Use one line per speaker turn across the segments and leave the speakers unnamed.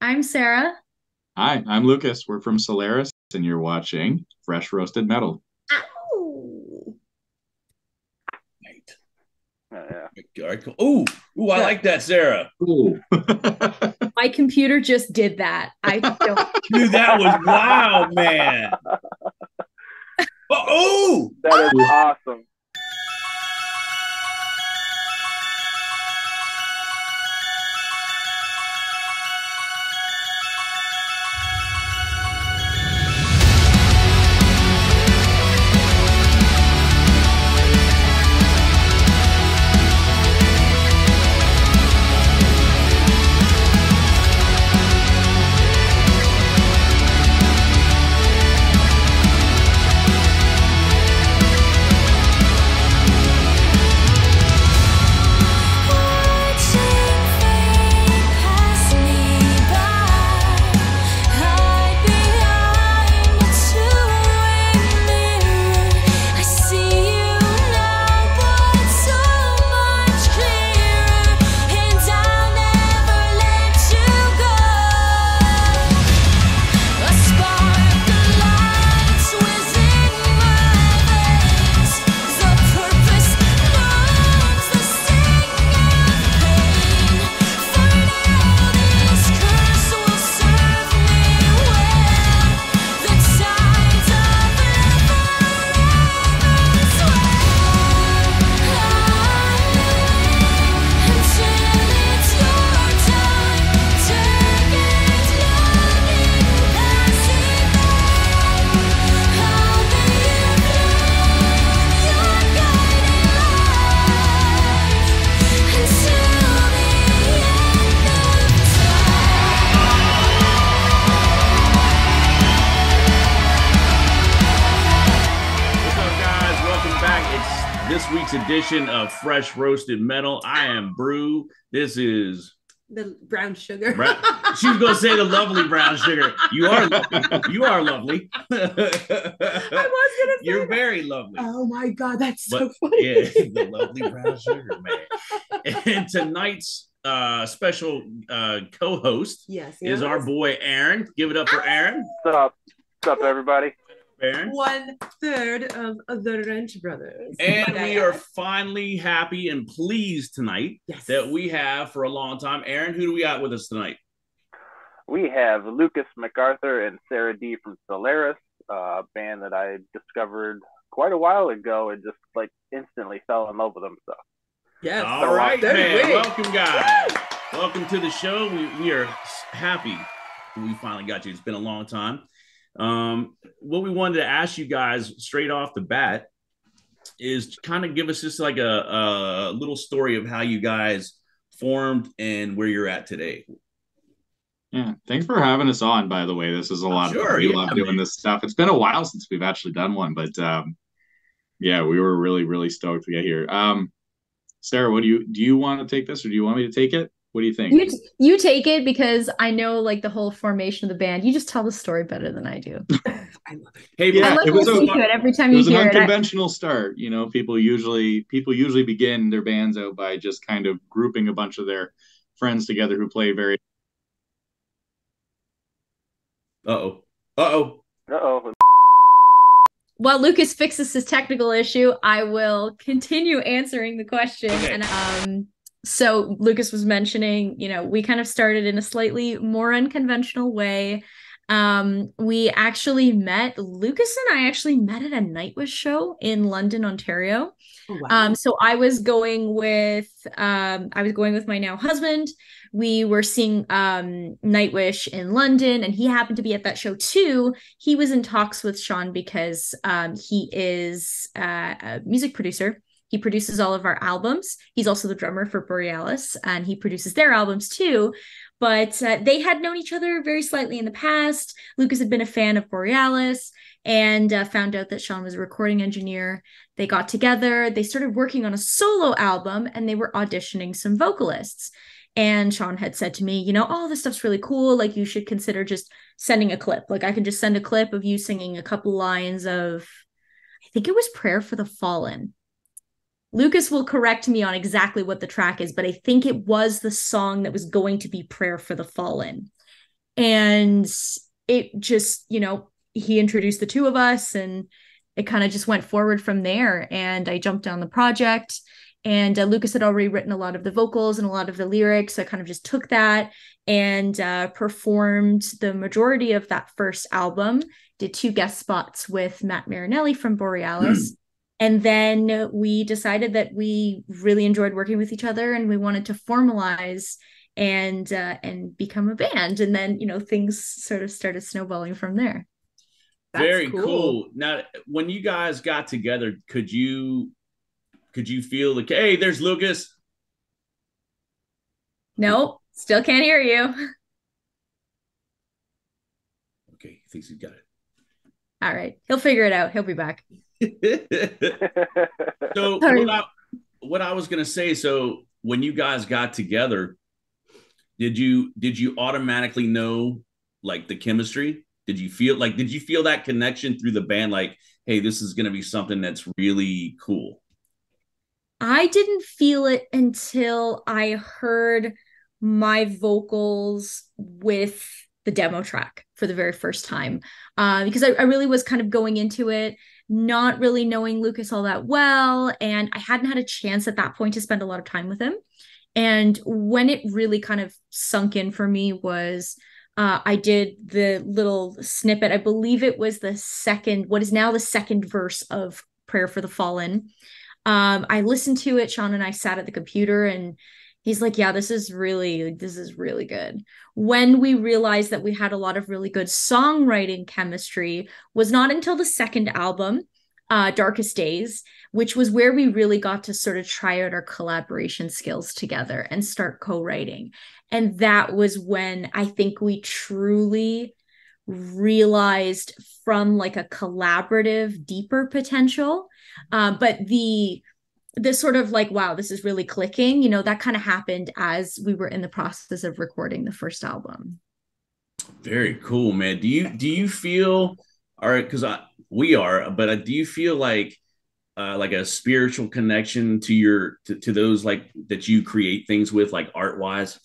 I'm Sarah.
Hi, I'm Lucas. We're from Solaris, and you're watching Fresh Roasted Metal.
Ow.
Right.
Yeah.
All right, cool. Ooh, I like that, Sarah.
Ooh.
My computer just did that. I don't.
Dude, that was wow, man. Oh,
That is awesome.
this week's edition of Fresh Roasted Metal. I am Brew. This is
The brown sugar.
She was going to say the lovely brown sugar. You are lovely. You are lovely.
I was going to say
You're
that.
very lovely.
Oh my God, that's so funny.
Yeah, the lovely brown sugar, man. And tonight's special co-host is our boy Aaron. Give it up for Aaron.
What's up, everybody?
Aaron.
1/3 of the Wrench Brothers.
And we are finally happy and pleased tonight that we have for a long time. Aaron, who do we got with us tonight?
We have Lucas MacArthur and Sarah D from Solarus, a band that I discovered quite a while ago and just like instantly fell in love with them. So
yes.
All right, man. Welcome, guys. Welcome to the show. We are happy we finally got you. It's been a long time. What we wanted to ask you guys straight off the bat is kind of give us just like a little story of how you guys formed and where you're at today.
Yeah, thanks for having us on, by the way. This is a lot of fun. We love doing this stuff. It's been a while since we've actually done one, but yeah, we were really, really stoked to get here. Sarah, what do you want to take this, or do you want me to take it? What do you think?
You take it, because I know like the whole formation of the band. You just tell the story better than I do.
I love it. Hey,
yeah,
I love listening to it every time you hear it.
It was an unconventional start. You know, people usually begin their bands out by just kind of grouping a bunch of their friends together who play very.
Uh-oh.
While Lucas fixes his technical issue, I will continue answering the question.
Okay.
And so Lucas was mentioning, we kind of started in a slightly more unconventional way. Lucas and I actually met at a Nightwish show in London, Ontario. Oh, wow. So I was going with my now husband. We were seeing Nightwish in London, and he happened to be at that show too. He was in talks with Sean because he is a music producer. He produces all of our albums. He's also the drummer for Borealis, and he produces their albums too. But they had known each other very slightly in the past. Lucas had been a fan of Borealis and found out that Sean was a recording engineer. They got together. They started working on a solo album, and they were auditioning some vocalists. And Sean had said to me, oh, this stuff's really cool. Like, you should consider just sending a clip. Like, I can just send a clip of you singing a couple lines of, I think it was Prayer for the Fallen. Lucas will correct me on exactly what the track is, but I think it was the song that was going to be Prayer for the Fallen. And it just, he introduced the two of us, and it kind of just went forward from there. And I jumped on the project, and Lucas had already written a lot of the vocals and a lot of the lyrics. So I kind of just took that and performed the majority of that first album, did 2 guest spots with Matt Marinelli from Borealis. And then we decided that we really enjoyed working with each other, and we wanted to formalize and become a band. And then, things sort of started snowballing from there.
That's very cool. Now, when you guys got together, could you feel like, hey, there's Lucas?
No, still can't hear you.
Okay, he thinks he's got it.
All right, he'll figure it out. He'll be back.
So what I was gonna say, so when you guys got together, did you automatically know like the chemistry? Did you feel that connection through the band? Like, hey, this is gonna be something that's really cool.
I didn't feel it until I heard my vocals with the demo track for the very first time, because I really was kind of going into it not really knowing Lucas all that well, and I hadn't had a chance at that point to spend a lot of time with him. And when it really kind of sunk in for me was I did the little snippet. I believe it was what is now the second verse of Prayer for the Fallen. I listened to it. Sean and I sat at the computer, and he's like, yeah, this is really good. When we realized that we had a lot of really good songwriting chemistry was not until the second album, Darkest Days, which was where we really got to sort of try out our collaboration skills together and start co-writing. And that was when I think we truly realized from like a collaborative, deeper potential. But the sort of like, wow, this is really clicking, that kind of happened as we were in the process of recording the first album.
Very cool, man. Do you feel, all right, because we are, but do you feel like a spiritual connection to to those like that you create things with, like art wise?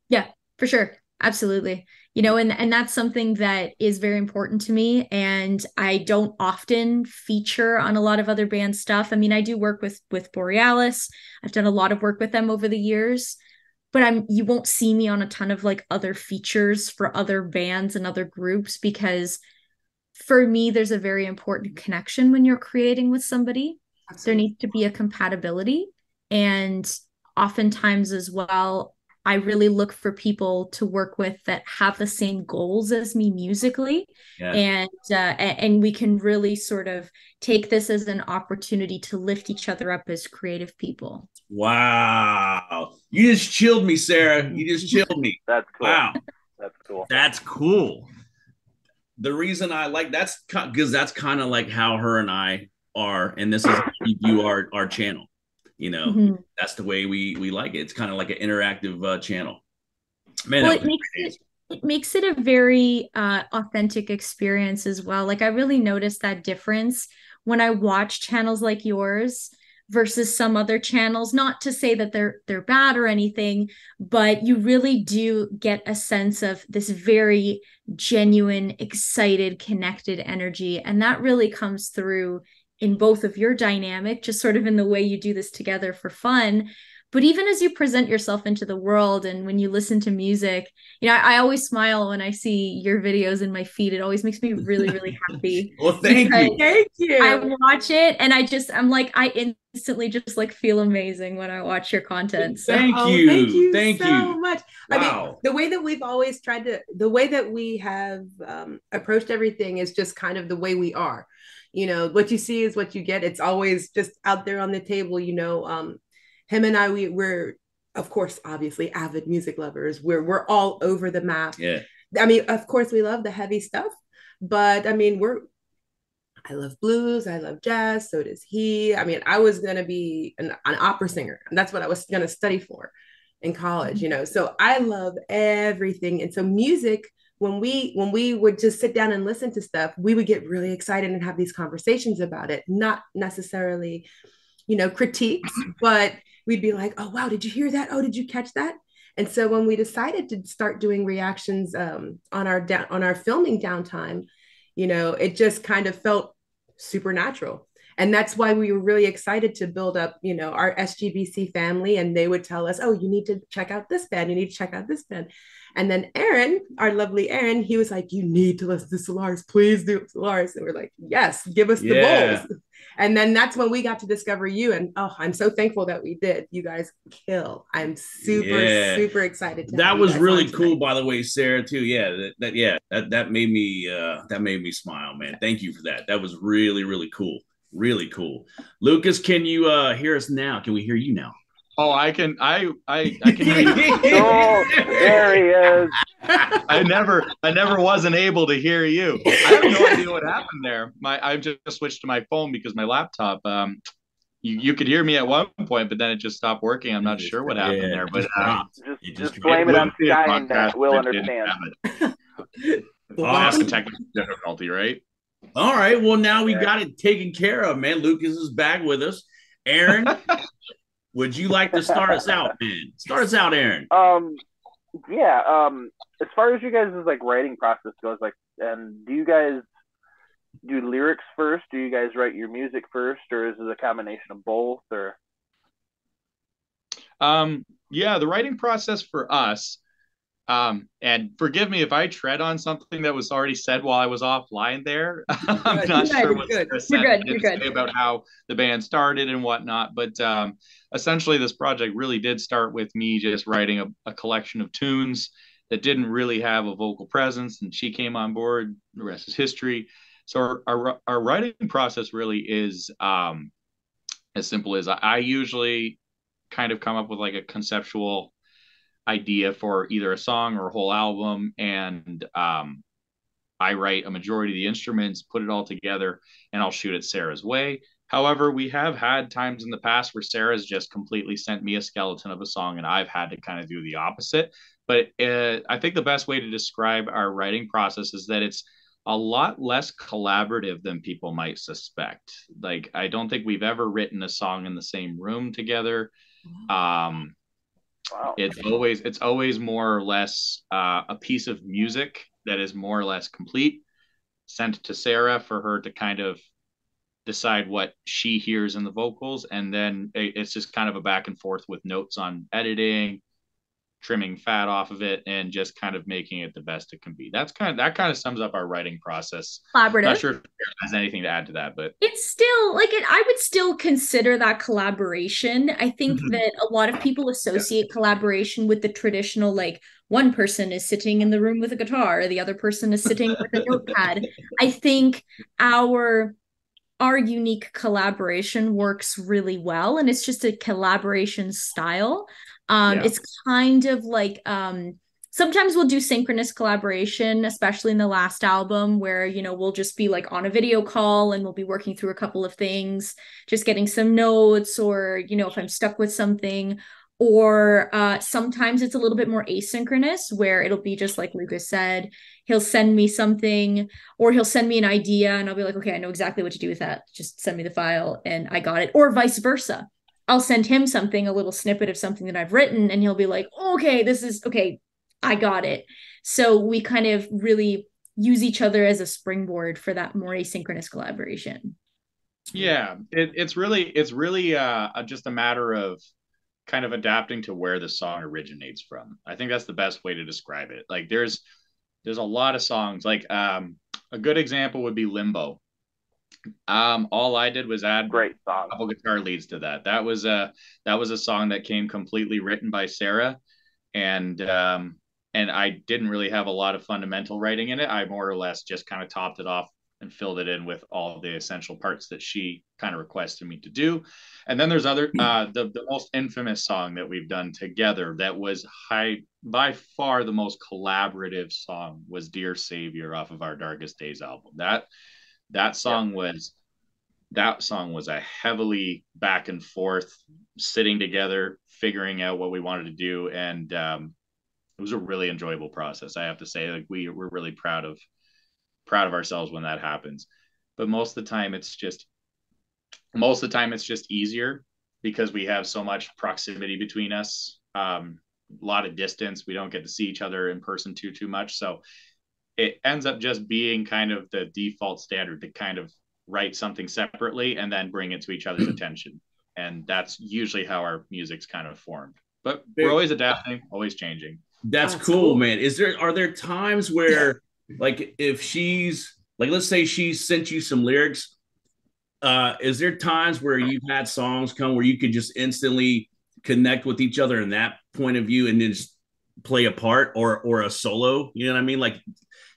Yeah, for sure. Absolutely. And that's something that is very important to me. And I don't often feature on a lot of other band stuff. I mean, I do work with Borealis. I've done a lot of work with them over the years, but you won't see me on a ton of like other features for other bands and other groups, because for me, there's a very important connection when you're creating with somebody. Absolutely. There needs to be a compatibility. And oftentimes as well, I really look for people to work with that have the same goals as me musically. Yeah. And we can really sort of take this as an opportunity to lift each other up as creative people.
Wow. You just chilled me, Sarah. You just chilled me.
That's cool.
Wow.
That's cool.
That's cool. The reason I like that's because that's kind of like how her and I are, and this is how we view our channel. Mm-hmm. That's the way we like it. It's kind of like an interactive channel. Man, well,
it makes it a very authentic experience as well. Like I really noticed that difference when I watch channels like yours versus some other channels. Not to say that they're bad or anything, but you really do get a sense of this very genuine, excited, connected energy, and that really comes through in both of your dynamic, just sort of in the way you do this together for fun, but even as you present yourself into the world and when you listen to music. I always smile when I see your videos in my feed. It always makes me really, really happy.
Well, thank you.
I watch it and I'm like, I instantly just like feel amazing when I watch your content.
So. Thank you
so much. Wow. I mean, the way that we've always the way that we have approached everything is just kind of the way we are. What you see is what you get. It's always just out there on the table. Him and I, we're of course, obviously avid music lovers. We're all over the map.
Yeah.
I mean, of course we love the heavy stuff, but I mean, I love blues. I love jazz. So does he. I mean, I was going to be an opera singer, and that's what I was going to study for in college, so I love everything. And so music, when we would just sit down and listen to stuff, we would get really excited and have these conversations about it, not necessarily, critiques, but we'd be like, oh, wow, did you hear that? Oh, did you catch that? And so when we decided to start doing reactions on our filming downtime, it just kind of felt supernatural. And that's why we were really excited to build up, our SGBC family. And they would tell us, oh, you need to check out this band. You need to check out this band. And then Aaron, our lovely Aaron, he was like, you need to listen to Solarus. Please do Solarus. And we're like, yes, give us the bowls. And then that's when we got to discover you. And I'm so thankful that we did. You guys kill. I'm super excited.
That was really cool, by the way, Sarah, too. Yeah, that made me smile, man. Thank you for that. That was really, really cool. Really cool. Lucas, can you hear us now? Can we hear you now?
Oh, I can hear you.
Oh, there he is.
I never wasn't able to hear you. I have no idea what happened there. I just switched to my phone because my laptop, you could hear me at one point, but then it just stopped working. I'm not sure what happened there, but
just blame it on Skynet. We'll understand.
Awesome technical difficulty, right?
All right. Well, now we got it taken care of, man. Lucas is back with us. Aaron, would you like to start us out, man? Start us out, Aaron.
Yeah. As far as you guys' like writing process goes, and do you guys do lyrics first? Do you guys write your music first, or is it a combination of both? Or
yeah, the writing process for us. And forgive me if I tread on something that was already said while I was offline there. I'm not sure what Sarah said about how the band started and whatnot, but essentially this project really did start with me just writing a collection of tunes that didn't really have a vocal presence, and she came on board. The rest is history. So our writing process really is as simple as I usually kind of come up with like a conceptual idea for either a song or a whole album, and I write a majority of the instruments, put it all together, and I'll shoot it Sarah's way. However, we have had times in the past where Sarah's just completely sent me a skeleton of a song and I've had to kind of do the opposite. But I think the best way to describe our writing process is that it's a lot less collaborative than people might suspect. Like, I don't think we've ever written a song in the same room together.
Wow.
It's always more or less a piece of music that is more or less complete, sent to Sarah for her to kind of decide what she hears in the vocals, and then it's just kind of a back and forth with notes on editing, trimming fat off of it, and just kind of making it the best it can be. That kind of sums up our writing process.
Collaborative.
Not sure if there has anything to add to that, but
it's still like it. I would still consider that collaboration. I think that a lot of people associate collaboration with the traditional, like, one person is sitting in the room with a guitar, the other person is sitting with a notepad. I think our unique collaboration works really well, and it's just a collaboration style. It's kind of like sometimes we'll do synchronous collaboration, especially in the last album, where we'll just be like on a video call and we'll be working through a couple of things, just getting some notes, or if I'm stuck with something. Or sometimes it's a little bit more asynchronous, where it'll be just like Lucas said, he'll send me something, or he'll send me an idea and I'll be like, okay, I know exactly what to do with that. Just send me the file and I got it. Or vice versa. I'll send him something, a little snippet of something that I've written, and he'll be like, okay, this is okay. I got it. So we kind of really use each other as a springboard for that more asynchronous collaboration.
Yeah, it's really just a matter of kind of adapting to where the song originates from. I think that's the best way to describe it. Like there's a lot of songs, like a good example would be Limbo. All I did was add
great song,
a couple guitar leads to that. That was a song that came completely written by Sarah, and I didn't really have a lot of fundamental writing in it. I more or less just kind of topped it off and filled it in with all the essential parts that she kind of requested me to do. And then there's other the most infamous song that we've done together that was by far the most collaborative song was Dear Savior off of our Darkest Days album. That song was a heavily back and forth, sitting together, figuring out what we wanted to do, and it was a really enjoyable process. I have to say, like we're really proud of ourselves when that happens. But most of the time it's just easier because we have so much proximity between us. a lot of distance. We don't get to see each other in person too much. So it ends up just being kind of the default standard to kind of write something separately and then bring it to each other's attention. And that's usually how our music's kind of formed. But we're always adapting, always changing.
That's cool, man. Are there times where like if she's like, let's say she sent you some lyrics, is there times where you've had songs come where you could just instantly connect with each other in that point of view and then just play a part or a solo? You know what I mean? Like,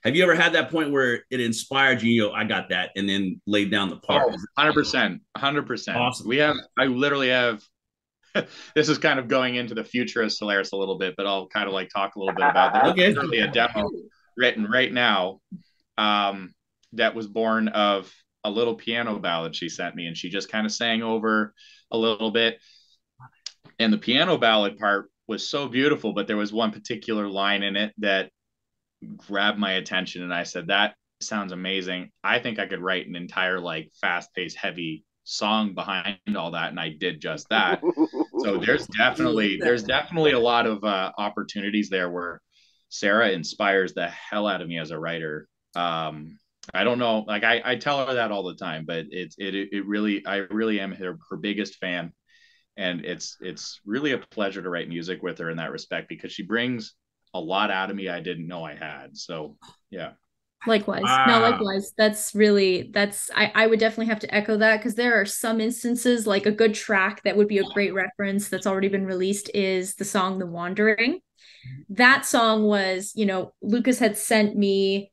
have you ever had that point where it inspired you, I got that, and then laid down the part?
100%. 100%.
Awesome.
I literally have, this is kind of going into the future of Solarus a little bit, but I'll kind of like talk a little bit about that.
Okay.
There's literally a demo written right now that was born of a little piano ballad she sent me, and she just kind of sang over a little bit. And the piano ballad part was so beautiful, but there was one particular line in it that grabbed my attention, and I said, that sounds amazing. I think I could write an entire like fast-paced, heavy song behind all that, and I did just that. So there's definitely a lot of opportunities there where Sarah inspires the hell out of me as a writer. I don't know, like I tell her that all the time, but I really am her biggest fan, and it's really a pleasure to write music with her in that respect, because she brings a lot out of me I didn't know I had. So yeah.
Likewise. No, likewise. I would definitely have to echo that, because there are some instances, like a good track that would be a great reference that's already been released is the song The Wandering. That song was, Lucas had sent me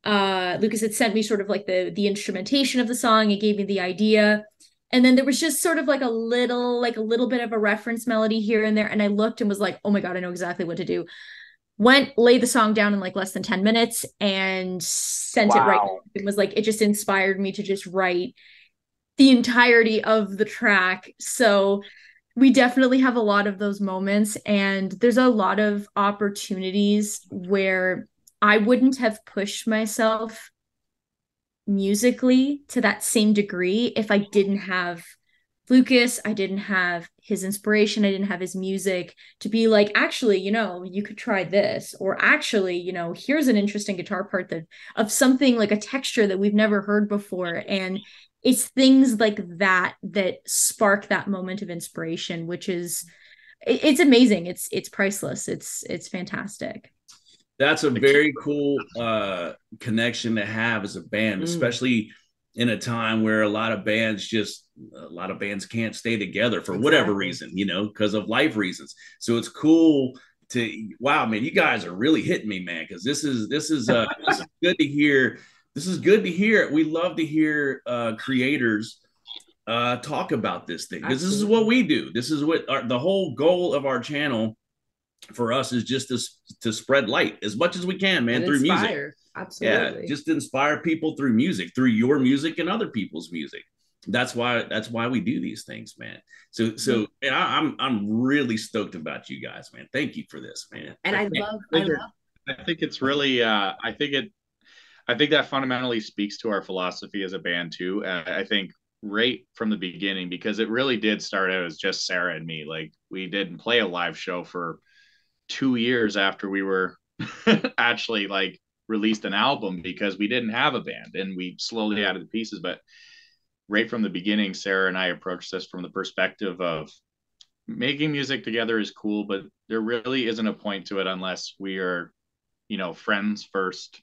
sort of like the instrumentation of the song. He gave me the idea. And then there was just sort of like a little bit of a reference melody here and there. And I looked and was like, oh my God, I know exactly what to do. Laid the song down in like less than 10 minutes and sent it right. It was like, it just inspired me to just write the entirety of the track. So we definitely have a lot of those moments, and there's a lot of opportunities where I wouldn't have pushed myself musically to that same degree if I didn't have Lucas, I didn't have his inspiration, I didn't have his music to be like, actually, you could try this, or actually, here's an interesting guitar part of something like a texture that we've never heard before. And it's things like that spark that moment of inspiration, which is, it's amazing. It's priceless. It's fantastic.
That's a very cool connection to have as a band, especially in a time where a lot of bands can't stay together for whatever reason, because of life reasons. So it's cool wow, man, you guys are really hitting me, man, because this is good to hear. This is good to hear. We love to hear creators talk about this thing, because this is what we do. This is what the whole goal of our channel for us is just to spread light as much as we can, man, through music.
Absolutely.
Yeah, just inspire people through music, through your music and other people's music. That's why we do these things, man. So and I'm really stoked about you guys, man. Thank you for this, man.
And I
think it's really I think that fundamentally speaks to our philosophy as a band too. I think right from the beginning, because it really did start out as just Sarah and me. Like, we didn't play a live show for 2 years after we were actually like released an album, because we didn't have a band, and we slowly added the pieces. But right from the beginning, Sarah and I approached this from the perspective of making music together is cool, but there really isn't a point to it unless we are, friends first,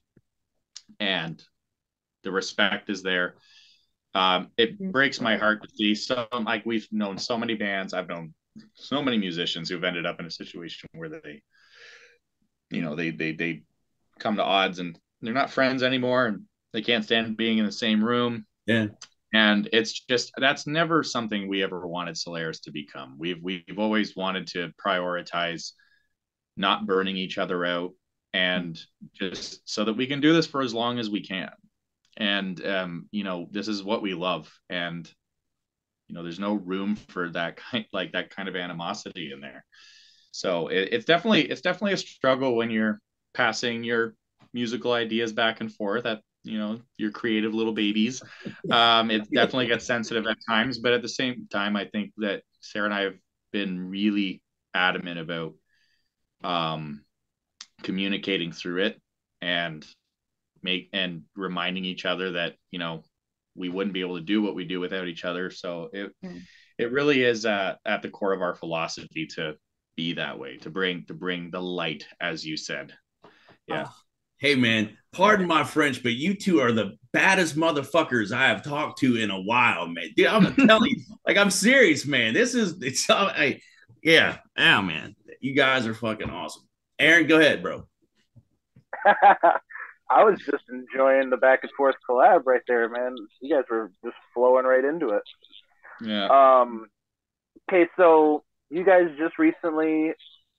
and the respect is there. It breaks my heart to see like, we've known so many bands. I've known so many musicians who've ended up in a situation where they come to odds and they're not friends anymore, and they can't stand being in the same room.
Yeah.
And it's just, that's never something we ever wanted Solarus to become. We've always wanted to prioritize not burning each other out, and just so that we can do this for as long as we can. And this is what we love, and there's no room for that kind of animosity in there. So it's definitely a struggle when you're passing your musical ideas back and forth at your creative little babies. It definitely gets sensitive at times, but at the same time, I think that Sarah and I have been really adamant about communicating through it and reminding each other that, you know, we wouldn't be able to do what we do without each other. So it really is at the core of our philosophy to be that way, to bring the light, as you said. Yeah.
Hey man, pardon my French, but you two are the baddest motherfuckers I have talked to in a while, man. Dude, I'm telling you, like, I'm serious, man. Man. You guys are fucking awesome. Aaron, go ahead, bro.
I was just enjoying the back and forth collab right there, man. You guys were just flowing right into it.
Yeah.
Okay, so you guys just recently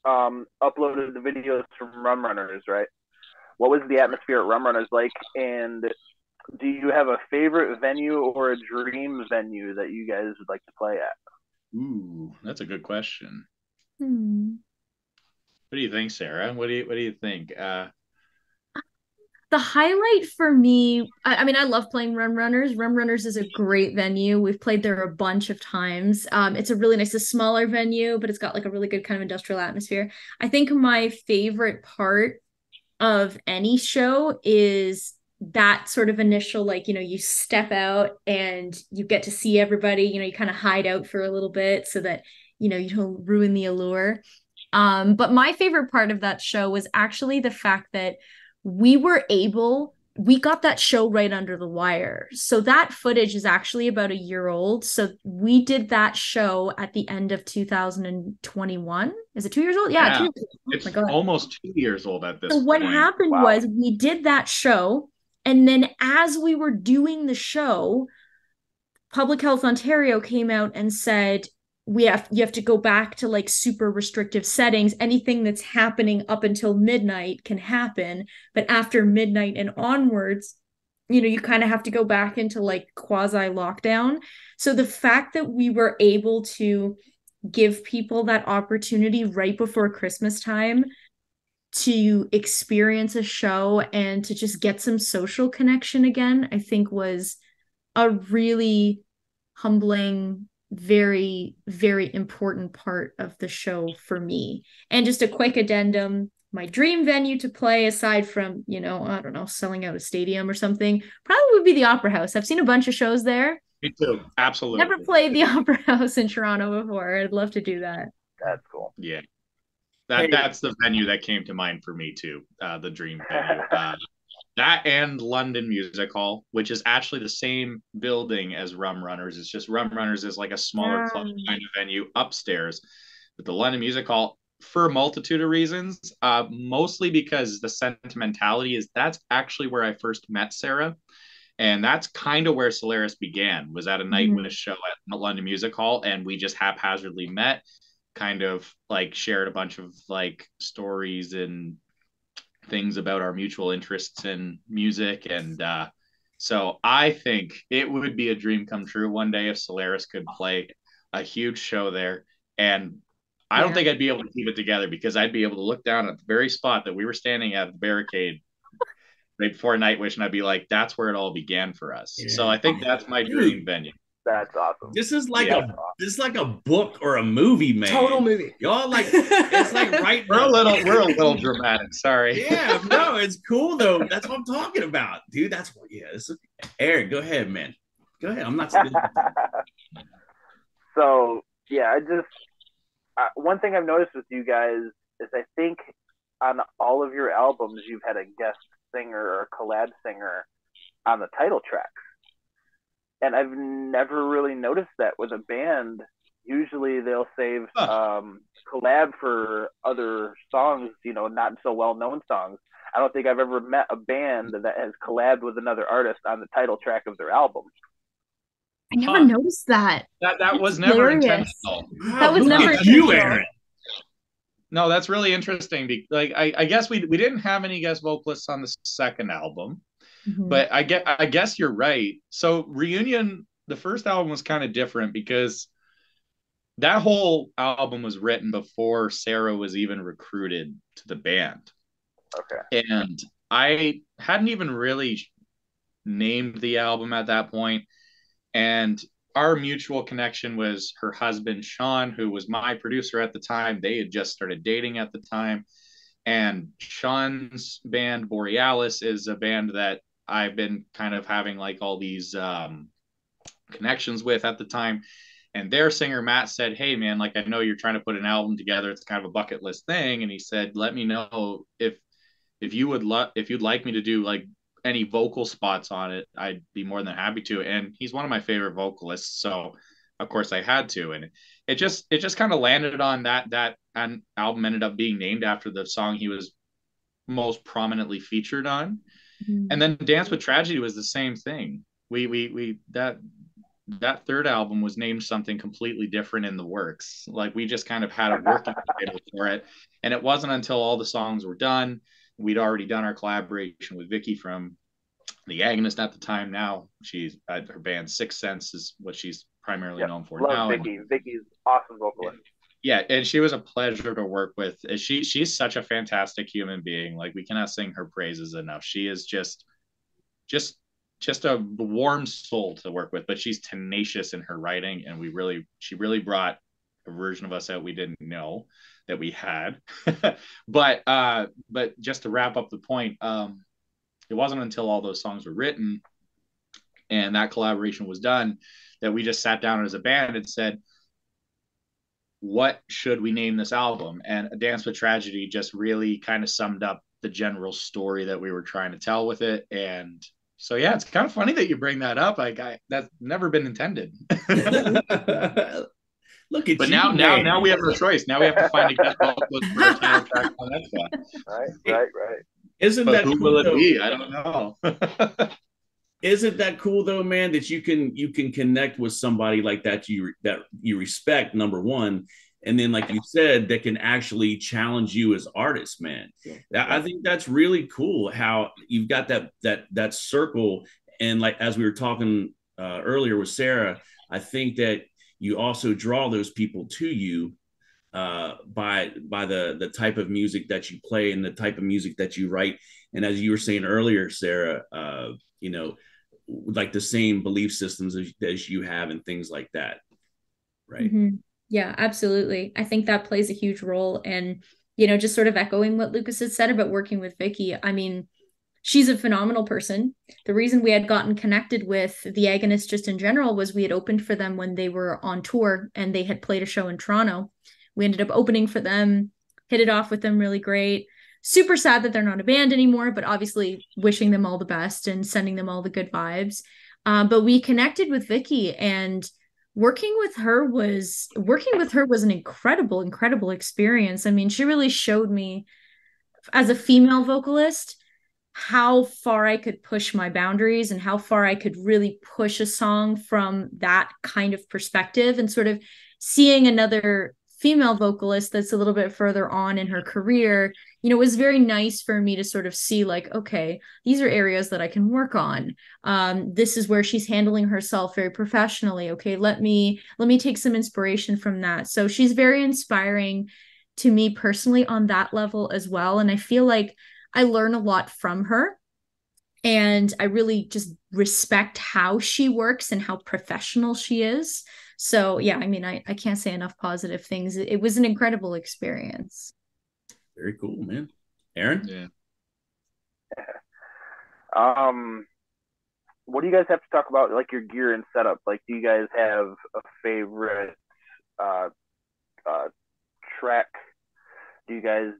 uploaded the videos from Rum Runners, right? What was the atmosphere at Rum Runners like? And do you have a favorite venue or a dream venue that you guys would like to play at?
Ooh, that's a good question.
What
do you think, Sarah? What do you think?
The highlight for me, I mean, I love playing Rum Runners. Rum Runners is a great venue. We've played there a bunch of times. It's a really nice, a smaller venue, but it's got like a really good kind of industrial atmosphere. I think my favorite part of any show is that sort of initial, like, you know, you step out and you get to see everybody, you know, you kind of hide out for a little bit so that, you know, you don't ruin the allure. But my favorite part of that show was actually the fact that we got that show right under the wire. So that footage is actually about a year old. So we did that show at the end of 2021. Is it 2 years old? Yeah. 2 years old.
It's almost 2 years old at this
point. So what happened was we did that show. And then as we were doing the show, Public Health Ontario came out and said, you have to go back to like super restrictive settings. Anything that's happening up until midnight can happen, but after midnight and onwards, you know, you kind of have to go back into like quasi lockdown. So the fact that we were able to give people that opportunity right before Christmas time to experience a show and to just get some social connection again, I think was a really humbling, very, very important part of the show for me. And just a quick addendum, my dream venue to play, aside from, you know, I don't know, selling out a stadium or something, probably would be the Opera House. I've seen a bunch of shows there.
Me too. Absolutely.
Never played the Opera House in Toronto before. I'd love to do that.
That's cool.
Yeah. That's the venue that came to mind for me too. The dream venue. That and London Music Hall, which is actually the same building as Rum Runners. It's just Rum Runners is like a smaller club kind of venue upstairs. But the London Music Hall, for a multitude of reasons, mostly because the sentimentality is that's actually where I first met Sarah. And that's kind of where Solarus began, was at a night with a show at the London Music Hall. And we just haphazardly met, kind of like shared a bunch of like stories and things about our mutual interests in music. And so I think it would be a dream come true one day if Solarus could play a huge show there. And I don't think I'd be able to keep it together, because I'd be able to look down at the very spot that we were standing at the barricade right before Nightwish, and I'd be like, that's where it all began for us. So I think that's my dream venue.
That's awesome.
This is like a book or a movie, man.
Total movie.
Y'all like it's like right.
We're a little dramatic. Sorry.
Yeah, no, it's cool though. That's what I'm talking about, dude. That's what. Yeah, Eric, go ahead, man. Go ahead. I'm not.
So yeah, one thing I've noticed with you guys is I think on all of your albums you've had a guest singer or collab singer on the title tracks. And I've never really noticed that with a band. Usually they'll save collab for other songs, you know, not so well-known songs. I don't think I've ever met a band that has collabed with another artist on the title track of their album.
I never noticed that.
That was never intentional.
That was never
you, Aaron.
No, that's really interesting. Like I guess we didn't have any guest vocalists on the second album. But I guess you're right. So Reunion, the first album was kind of different because that whole album was written before Sarah was even recruited to the band.
Okay.
And I hadn't even really named the album at that point. And our mutual connection was her husband, Sean, who was my producer at the time. They had just started dating at the time. And Sean's band, Borealis, is a band that I've been kind of having like all these connections with at the time. And their singer, Matt, said, "Hey, man, like, I know you're trying to put an album together. It's kind of a bucket list thing." And he said, "Let me know if you'd like me to do like any vocal spots on it. I'd be more than happy to." And he's one of my favorite vocalists, so of course I had to. And it just kind of landed on that and album ended up being named after the song he was most prominently featured on. Mm-hmm. And then Dance with Tragedy was the same thing. We that third album was named something completely different in the works. Like, we just kind of had a working title for it. And it wasn't until all the songs were done, we'd already done our collaboration with Vicky from The Agonist at the time. Now she's her band Sixth Sense is what she's primarily known for now.
Vicky. Vicky's awesome vocalist.
Yeah, and she was a pleasure to work with. She's such a fantastic human being. Like, we cannot sing her praises enough. She is just a warm soul to work with, but she's tenacious in her writing, and she really brought a version of us that we didn't know that we had. but just to wrap up the point, it wasn't until all those songs were written and that collaboration was done that we just sat down as a band and said, what should we name this album? And A Dance with Tragedy just really kind of summed up the general story that we were trying to tell with it. And so, yeah, it's kind of funny that you bring that up. That's never been intended.
Look at
but
you.
Now we have no choice. Now we have to find a guest vocalist for a title track on that
one. Right.
Isn't that
who
cool,
will it be? I don't know.
Isn't that cool though, man? That you can connect with somebody like that you respect, number one, and then, like you said, that can actually challenge you as artists, man. Yeah. I think that's really cool how you've got that circle. And like, as we were talking earlier with Sarah, I think that you also draw those people to you by the type of music that you play and the type of music that you write. And as you were saying earlier, Sarah, like the same belief systems as you have and things like that. Right.
Mm-hmm. Yeah, absolutely. I think that plays a huge role. And, just sort of echoing what Lucas had said about working with Vicky. I mean, she's a phenomenal person. The reason we had gotten connected with The Agonist just in general was we had opened for them when they were on tour and they had played a show in Toronto. We ended up opening for them, hit it off with them really great. Super sad that they're not a band anymore, but obviously wishing them all the best and sending them all the good vibes. But we connected with Vicky, and working with her was an incredible experience. I mean, she really showed me as a female vocalist how far I could push my boundaries and how far I could really push a song from that kind of perspective, and sort of seeing another female vocalist that's a little bit further on in her career, it was very nice for me to sort of see like, okay, these are areas that I can work on. This is where she's handling herself very professionally. Okay, let me take some inspiration from that. So she's very inspiring to me personally on that level as well. And I feel like I learn a lot from her, and I really just respect how she works and how professional she is. So yeah, I mean, I can't say enough positive things. It was an incredible experience.
Very cool, man. Aaron?
Yeah.
What do you guys have to talk about, like your gear and setup? Like, do you guys have a favorite track? Do you guys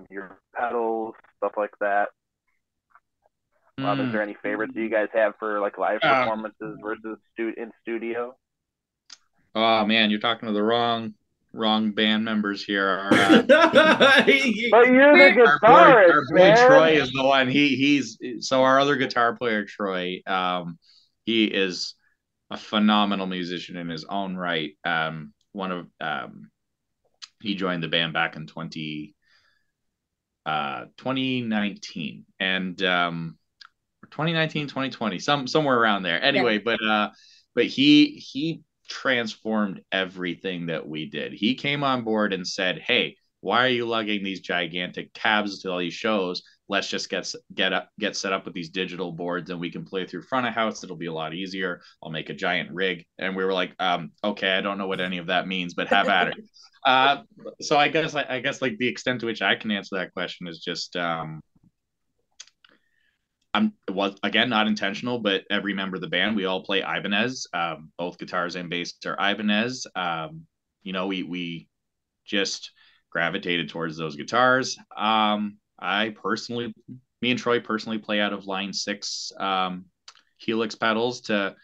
your pedals, stuff like that? Is there any favorites do you guys have for like live performances versus in studio?
Oh man, you're talking to the wrong band members here.
But you're the guitarist,
our boy Troy is the one. He's so our other guitar player, Troy. He is a phenomenal musician in his own right. He joined the band back in 2019 and 2019, 2020, somewhere around there. Anyway, yeah. But he transformed everything that we did. He came on board and said, "Hey, why are you lugging these gigantic cabs to all these shows? let's just get set up with these digital boards and we can play through front of house. It'll be a lot easier. I'll make a giant rig. And we were like, okay, I don't know what any of that means, but have at it. So I guess like the extent to which I can answer that question is just again not intentional, but every member of the band, we all play Ibanez. Both guitars and bass are Ibanez. We just gravitated towards those guitars. Me and Troy personally play out of line 6 Helix pedals that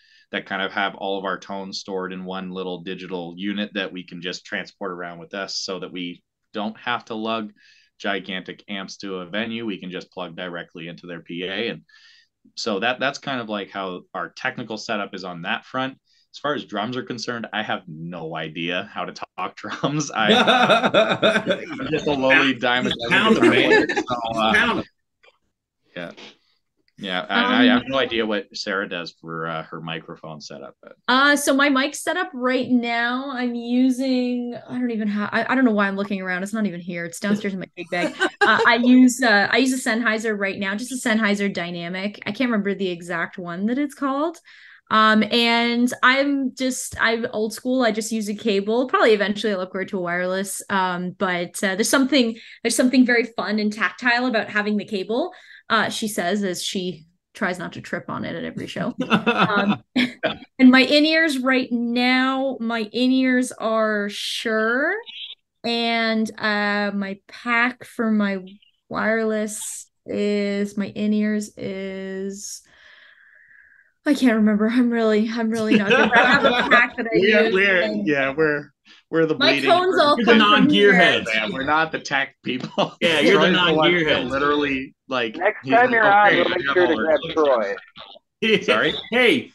kind of have all of our tones stored in one little digital unit that we can just transport around with us, so that we don't have to lug gigantic amps to a venue. We can just plug directly into their PA. And so that's kind of like how our technical setup is on that front. As far as drums are concerned, I have no idea how to talk drums. I'm just a lowly diamond. Yeah. Yeah, I have no idea what Sarah does for her microphone setup.
So my mic setup right now, I'm using, I don't know why I'm looking around. It's not even here. It's downstairs in my big bag. I use a Sennheiser right now, just a Sennheiser Dynamic. I can't remember the exact one that it's called. And I'm old school. I just use a cable. Probably eventually I'll upgrade to a wireless. But there's something very fun and tactile about having the cable. She says, as she tries not to trip on it at every show. And my in-ears right now, are Shure, and my pack for my wireless my in-ears is, I can't remember. I'm really not good. I have a pack that I use.
We're the
my tones all come
non-gearheads.
We're not the tech people.
Yeah, you're the non-gearheads.
Literally, like,
next time you're on, you'll make sure to grab Troy.
Sorry. Hey,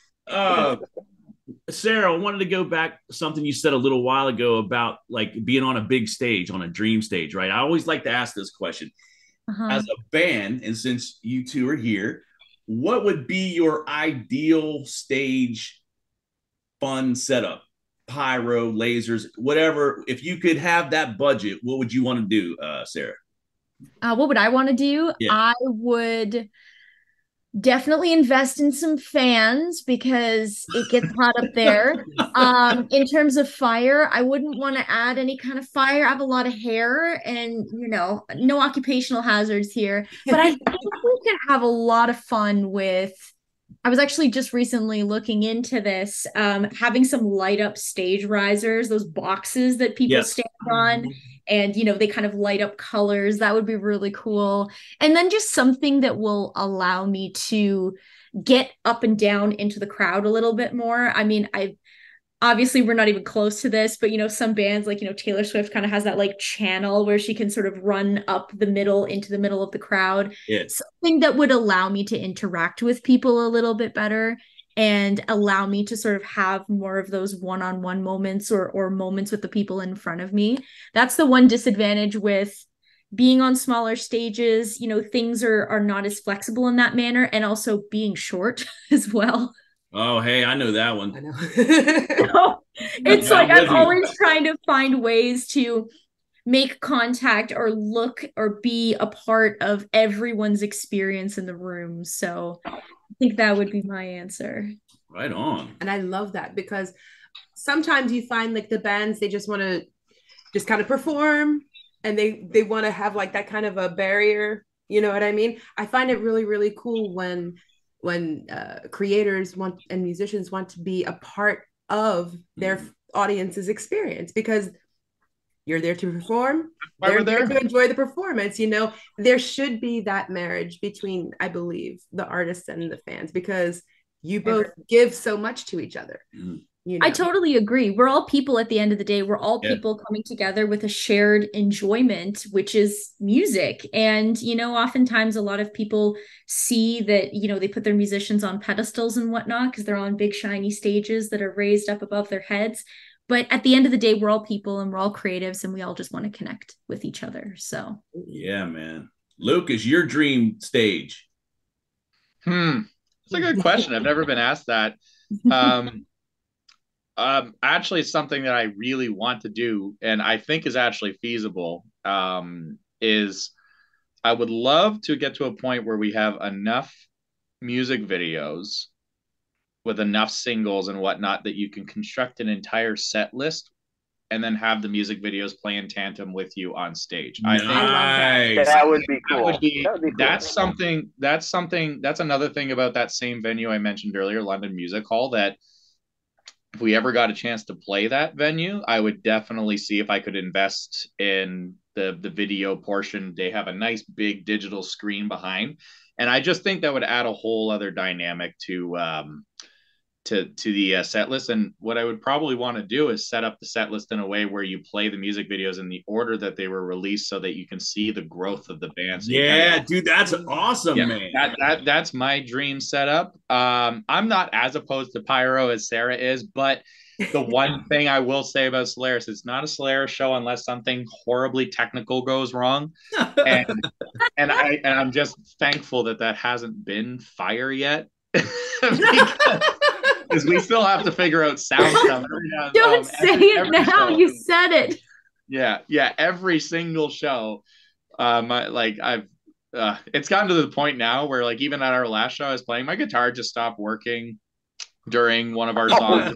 Sarah, I wanted to go back to something you said a little while ago about like being on a big stage, on a dream stage, right? I always like to ask this question. As a band, and since you two are here, what would be your ideal stage fun setup? Pyro, lasers, whatever. If you could have that budget, what would you want to do, Sarah?
What would I want to do? Yeah. I would definitely invest in some fans because it gets hot up there. In terms of fire, I wouldn't want to add any kind of fire. I have a lot of hair and, no occupational hazards here. But I think we could have a lot of fun with, I was actually just recently looking into this, having some light up stage risers, those boxes that people stand on, and, they kind of light up colors. That would be really cool. And then just something that will allow me to get up and down into the crowd a little bit more. I mean, obviously we're not even close to this, but some bands like, Taylor Swift kind of has that like channel where she can sort of run up the middle into the middle of the crowd. Something that would allow me to interact with people a little bit better and allow me to sort of have more of those one-on-one moments or moments with the people in front of me. That's the one disadvantage with being on smaller stages. Things are not as flexible in that manner, and also being short as well.
Oh, hey, I know that one.
I know.
It's like I'm always trying to find ways to make contact or look or be a part of everyone's experience in the room. So I think that would be my answer.
Right on.
And I love that because sometimes you find like the bands, they just want to just kind of perform and they want to have like that kind of a barrier. You know what I mean? I find it really, really cool when creators want and musicians want to be a part of their audience's experience, because you're there to perform. They're there to enjoy the performance. There should be that marriage between, I believe, the artists and the fans, because you both give so much to each other.
I totally agree. We're all people at the end of the day. We're all people coming together with a shared enjoyment, which is music. And, oftentimes a lot of people see that, they put their musicians on pedestals and whatnot because they're on big shiny stages that are raised up above their heads. But at the end of the day, we're all people and we're all creatives and we all just want to connect with each other. So,
yeah, man. Lucas, your dream stage?
It's a good question. I've never been asked that. Actually, it's something that I really want to do and I think is actually feasible, is I would love to get to a point where we have enough music videos with enough singles and whatnot that you can construct an entire set list and then have the music videos play in tandem with you on stage.
Nice.
I think
that would be cool.
That would be cool. That's another thing about that same venue I mentioned earlier, London Music Hall, that if we ever got a chance to play that venue, I would definitely see if I could invest in the video portion. They have a nice big digital screen behind, and I just think that would add a whole other dynamic to the set list. And what I would probably want to do is set up the set list in a way where you play the music videos in the order that they were released, so that you can see the growth of the band. So
dude, that's awesome, man.
That's my dream setup. I'm not as opposed to pyro as Sarah is, but the one thing I will say about Solaris, it's not a Solaris show unless something horribly technical goes wrong. And I'm just thankful that hasn't been fire yet. Because we still have to figure out sound stuff.
Don't say it now. Show, you said it.
Yeah. Every single show, it's gotten to the point now where, like, even at our last show I was playing, my guitar just stopped working during one of our songs,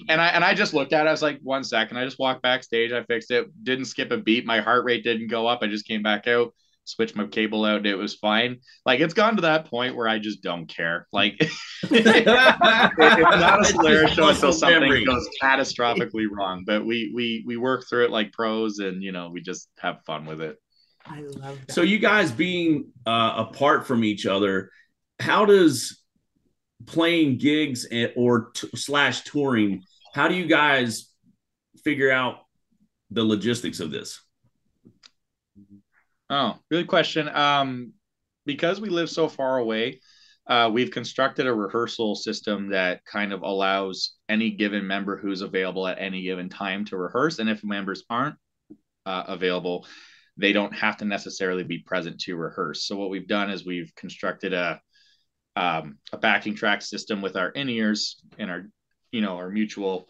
and I just looked at it. I was like, 1 second. I just walked backstage. I fixed it. Didn't skip a beat. My heart rate didn't go up. I just came back out, switched my cable out, and it was fine. Like, it's gone to that point where I just don't care. Like, it's not a Solaris show until something goes catastrophically wrong. But we work through it like pros, and we just have fun with it.
I love that.
So you guys being apart from each other, how does playing gigs or / touring, how do you guys figure out the logistics of this?
Oh, good question. Because we live so far away, we've constructed a rehearsal system that kind of allows any given member who's available at any given time to rehearse. And if members aren't available, they don't have to necessarily be present to rehearse. So what we've done is we've constructed a backing track system with our in-ears in our mutual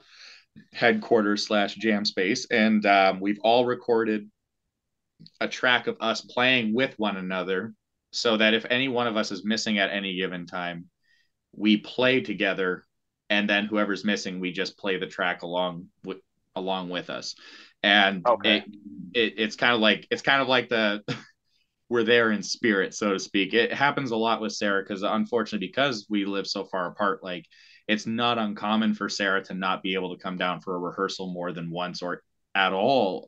headquarters / jam space. And we've all recorded a track of us playing with one another, so that if any one of us is missing at any given time, we play together, and then whoever's missing, we just play the track along with us. And it's kind of like the we're there in spirit, so to speak. It happens a lot with Sarah because, unfortunately, because we live so far apart, like, it's not uncommon for Sarah to not be able to come down for a rehearsal more than once or at all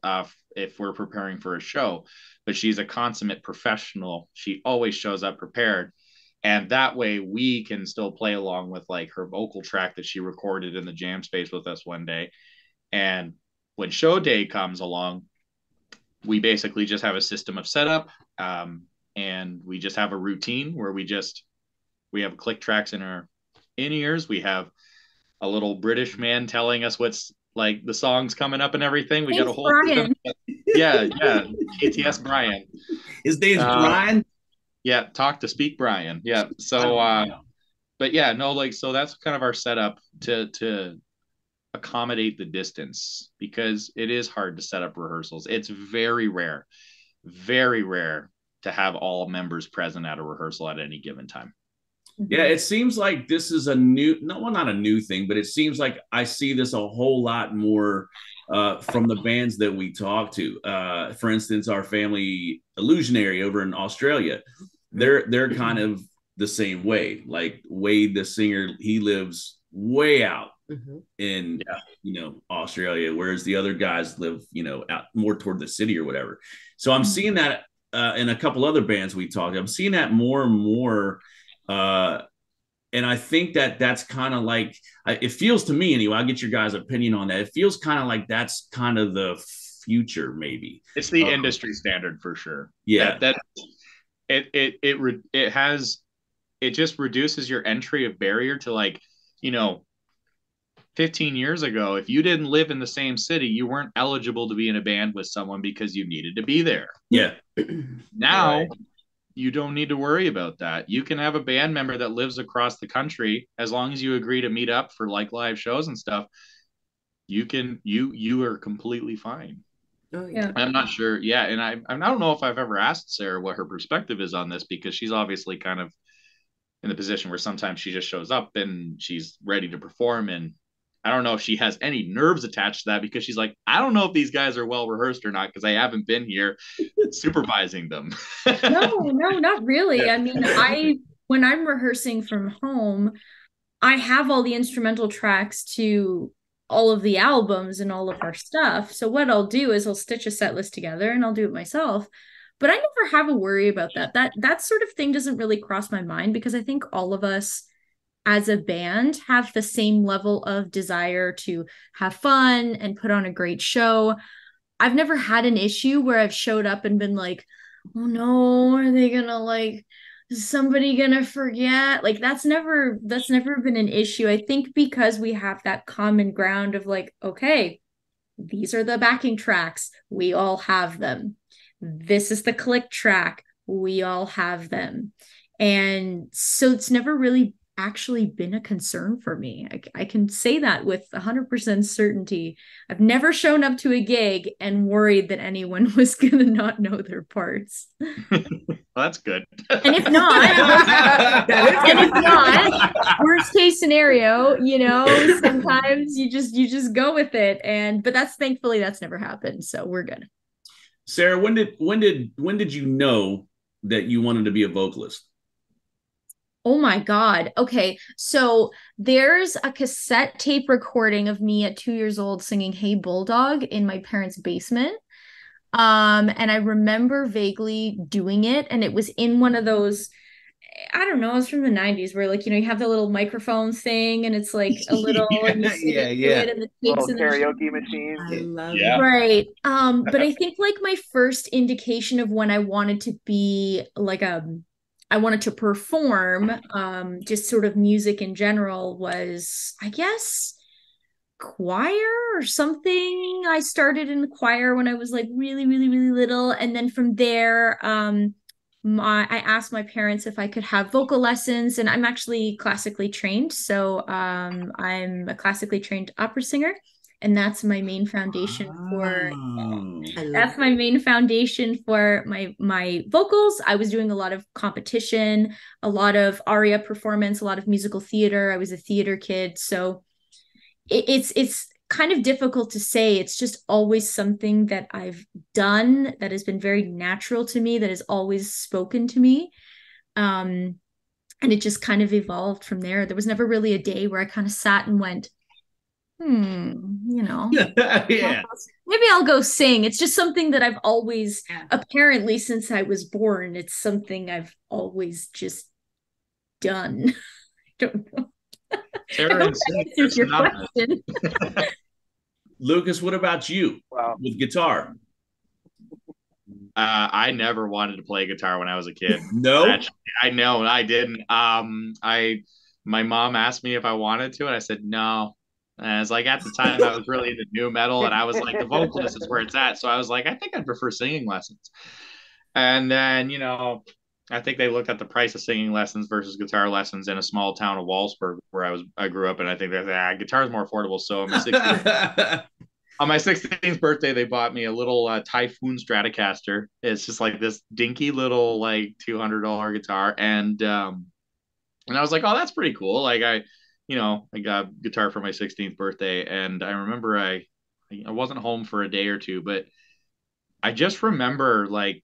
if we're preparing for a show. But she's a consummate professional. She always shows up prepared, and that way we can still play along with, like, her vocal track that she recorded in the jam space with us one day. And when show day comes along, we basically just have a system of setup, and we just have a routine where we have click tracks in our in-ears. We have a little British man telling us what's, like, the songs coming up and everything. We got a whole
Brian.
Yeah, KTS Brian.
His name's Brian.
Yeah, talk to speak Brian. Yeah. So but yeah, no, like, so that's kind of our setup to accommodate the distance, because it is hard to set up rehearsals. It's very rare to have all members present at a rehearsal at any given time.
Yeah, it seems like this is not a new thing, but it seems like I see this a whole lot more from the bands that we talk to. For instance, our family Illusionary over in Australia, they're kind of the same way. Like, Wade, the singer, he lives way out in Australia, whereas the other guys live out more toward the city or whatever. So I'm seeing that in a couple other bands we talked. I'm seeing that more and more. And I think that's kind of like, it feels to me anyway, I'll get your guys' opinion on that. It feels kind of like that's kind of the future, maybe.
It's the industry standard for sure.
Yeah.
It just reduces your entry of barrier to, like, 15 years ago, if you didn't live in the same city, you weren't eligible to be in a band with someone because you needed to be there.
Yeah.
Now, you don't need to worry about that. You can have a band member that lives across the country, as long as you agree to meet up for, like, live shows and stuff. You are completely fine.
Oh yeah.
I'm not sure. Yeah, and I don't know if I've ever asked Sarah what her perspective is on this, because she's obviously kind of in the position where sometimes she just shows up and she's ready to perform, and I don't know if she has any nerves attached to that, because she's like, I don't know if these guys are well rehearsed or not because I haven't been here supervising them.
No, not really.
Yeah.
I mean, when I'm rehearsing from home, I have all the instrumental tracks to all of the albums and all of our stuff. So what I'll do is I'll stitch a set list together and I'll do it myself. But I never have a worry about that. That sort of thing doesn't really cross my mind, because I think all of us as a band have the same level of desire to have fun and put on a great show. I've never had an issue where I've showed up and been like, oh no, are they gonna like, is somebody gonna forget? Like that's never been an issue. I think because we have that common ground of like, okay, these are the backing tracks. We all have them. This is the click track. We all have them. And so it's never really actually been a concern for me. I can say that with 100% certainty. I've never shown up to a gig and worried that anyone was going to not know their parts.
Well, that's good.
And if not, worst case scenario, sometimes you just go with it. But thankfully that's never happened. So we're good.
Sarah, when did you know that you wanted to be a vocalist?
Oh my God. Okay. So there's a cassette tape recording of me at 2 years old singing Hey Bulldog in my parents' basement. And I remember vaguely doing it, and it was in one of those, I don't know, it was from the 90s where like, you have the little microphone thing and it's like a little and you sing it and the tapes
little
and
karaoke machine.
I love
Yeah.
it.
Right. But I think like my first indication of when I wanted to be like I wanted to perform, just sort of music in general was, I guess, choir or something. I started in the choir when I was like really, really, really little. And then from there, I asked my parents if I could have vocal lessons, and I'm actually classically trained. So I'm a classically trained opera singer. And that's my main foundation for my vocals. I was doing a lot of competition, a lot of aria performance, a lot of musical theater. I was a theater kid, so it's kind of difficult to say. It's just always something that I've done that has been very natural to me, that has always spoken to me. And it just kind of evolved from there. There was never really a day where I kind of sat and went,
Yeah.
Maybe I'll go sing. It's just something that I've always, apparently since I was born, it's something I've always just done. I don't know.
Sarah,
answers your question.
Lucas, what about you with guitar?
I never wanted to play guitar when I was a kid.
No,
actually, I know I didn't. My mom asked me if I wanted to, and I said no. And it's like at the time I was really into new metal, and I was like, the vocalist is where it's at. So I was like, I think I'd prefer singing lessons. And then I think they looked at the price of singing lessons versus guitar lessons in a small town of Wallsburg where I grew up, and I think they said guitar is more affordable. So on my 16th birthday, they bought me a little Typhoon Stratocaster. It's just like this dinky little like $200 guitar, and I was like, oh, that's pretty cool. Like I got a guitar for my 16th birthday, and I remember I wasn't home for a day or two, but I just remember like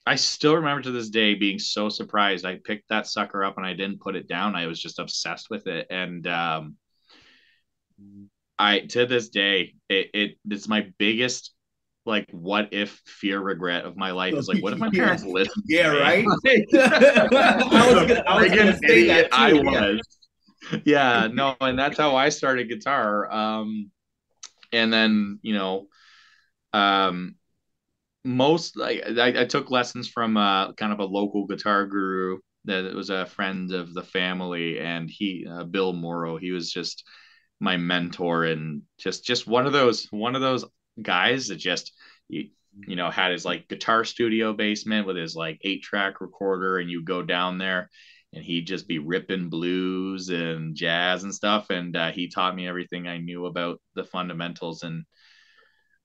I still remember to this day being so surprised. I picked that sucker up and I didn't put it down. I was just obsessed with it, and I to this day it's my biggest like what if fear regret of my life is like, what if my parents listened?
Yeah, right. I was gonna say that too.
I was. Yeah, no, and that's how I started guitar. And then most like I took lessons from kind of a local guitar guru that was a friend of the family, and he Bill Morrow, he was just my mentor, and just one of those guys that just had his like guitar studio basement with his like 8-track recorder, and you go down there and he'd just be ripping blues and jazz and stuff, and he taught me everything I knew about the fundamentals. And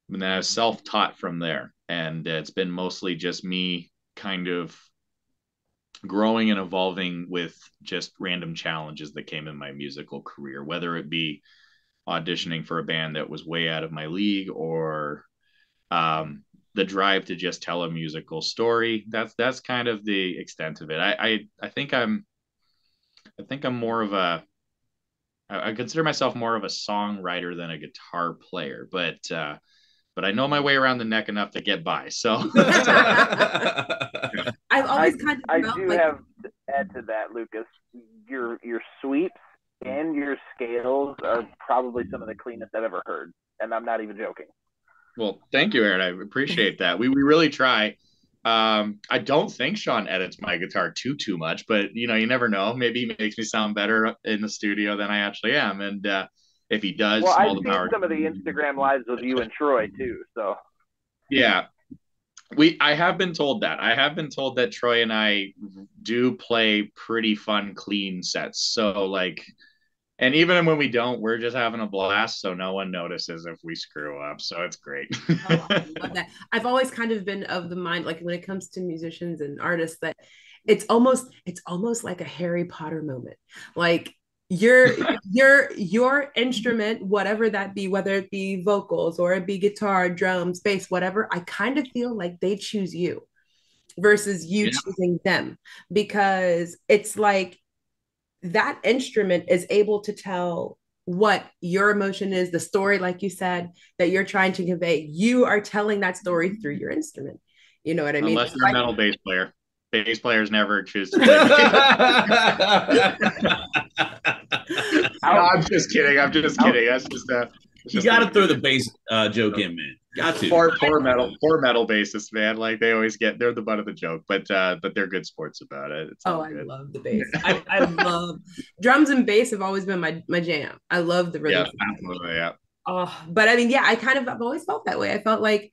And then I was self-taught from there. And it's been mostly just me kind of growing and evolving with just random challenges that came in my musical career, whether it be auditioning for a band that was way out of my league, or the drive to just tell a musical story. That's kind of the extent of it. I think I'm more of a I consider myself more of a songwriter than a guitar player, but I know my way around the neck enough to get by. So
I've always kind of
I do have to add to that, Lucas. Your sweeps and your scales are probably some of the cleanest I've ever heard, and I'm not even joking.
Well, thank you, Aaron. I appreciate that. We really try. I don't think Sean edits my guitar too much, but you never know. Maybe he makes me sound better in the studio than I actually am. And if he does,
well, I've seen some of the Instagram lives with you and Troy too. So
yeah, I have been told that. I have been told that Troy and I do play pretty fun, clean sets. So like, and even when we don't, we're just having a blast. So no one notices if we screw up. So it's great.
Oh, I love that. I've always kind of been of the mind, like when it comes to musicians and artists, that it's almost like a Harry Potter moment. Like your instrument, whatever that be, whether it be vocals or it be guitar, drums, bass, whatever, I kind of feel like they choose you versus you choosing them, because it's like that instrument is able to tell what your emotion is, the story, like you said, that you're trying to convey. You are telling that story through your instrument. You know what I mean?
Unless you're a metal bass player. Bass players never choose to play. I'm just kidding. That's just
you got to throw the bass joke in, man. Got to.
Poor metal bassists, man. Like they're the butt of the joke, but they're good sports about it. It's
I love the bass. I love drums and bass have always been my jam. I love the rhythm.
Yeah, absolutely, yeah.
Oh, but I mean, yeah, I've always felt that way. I felt like,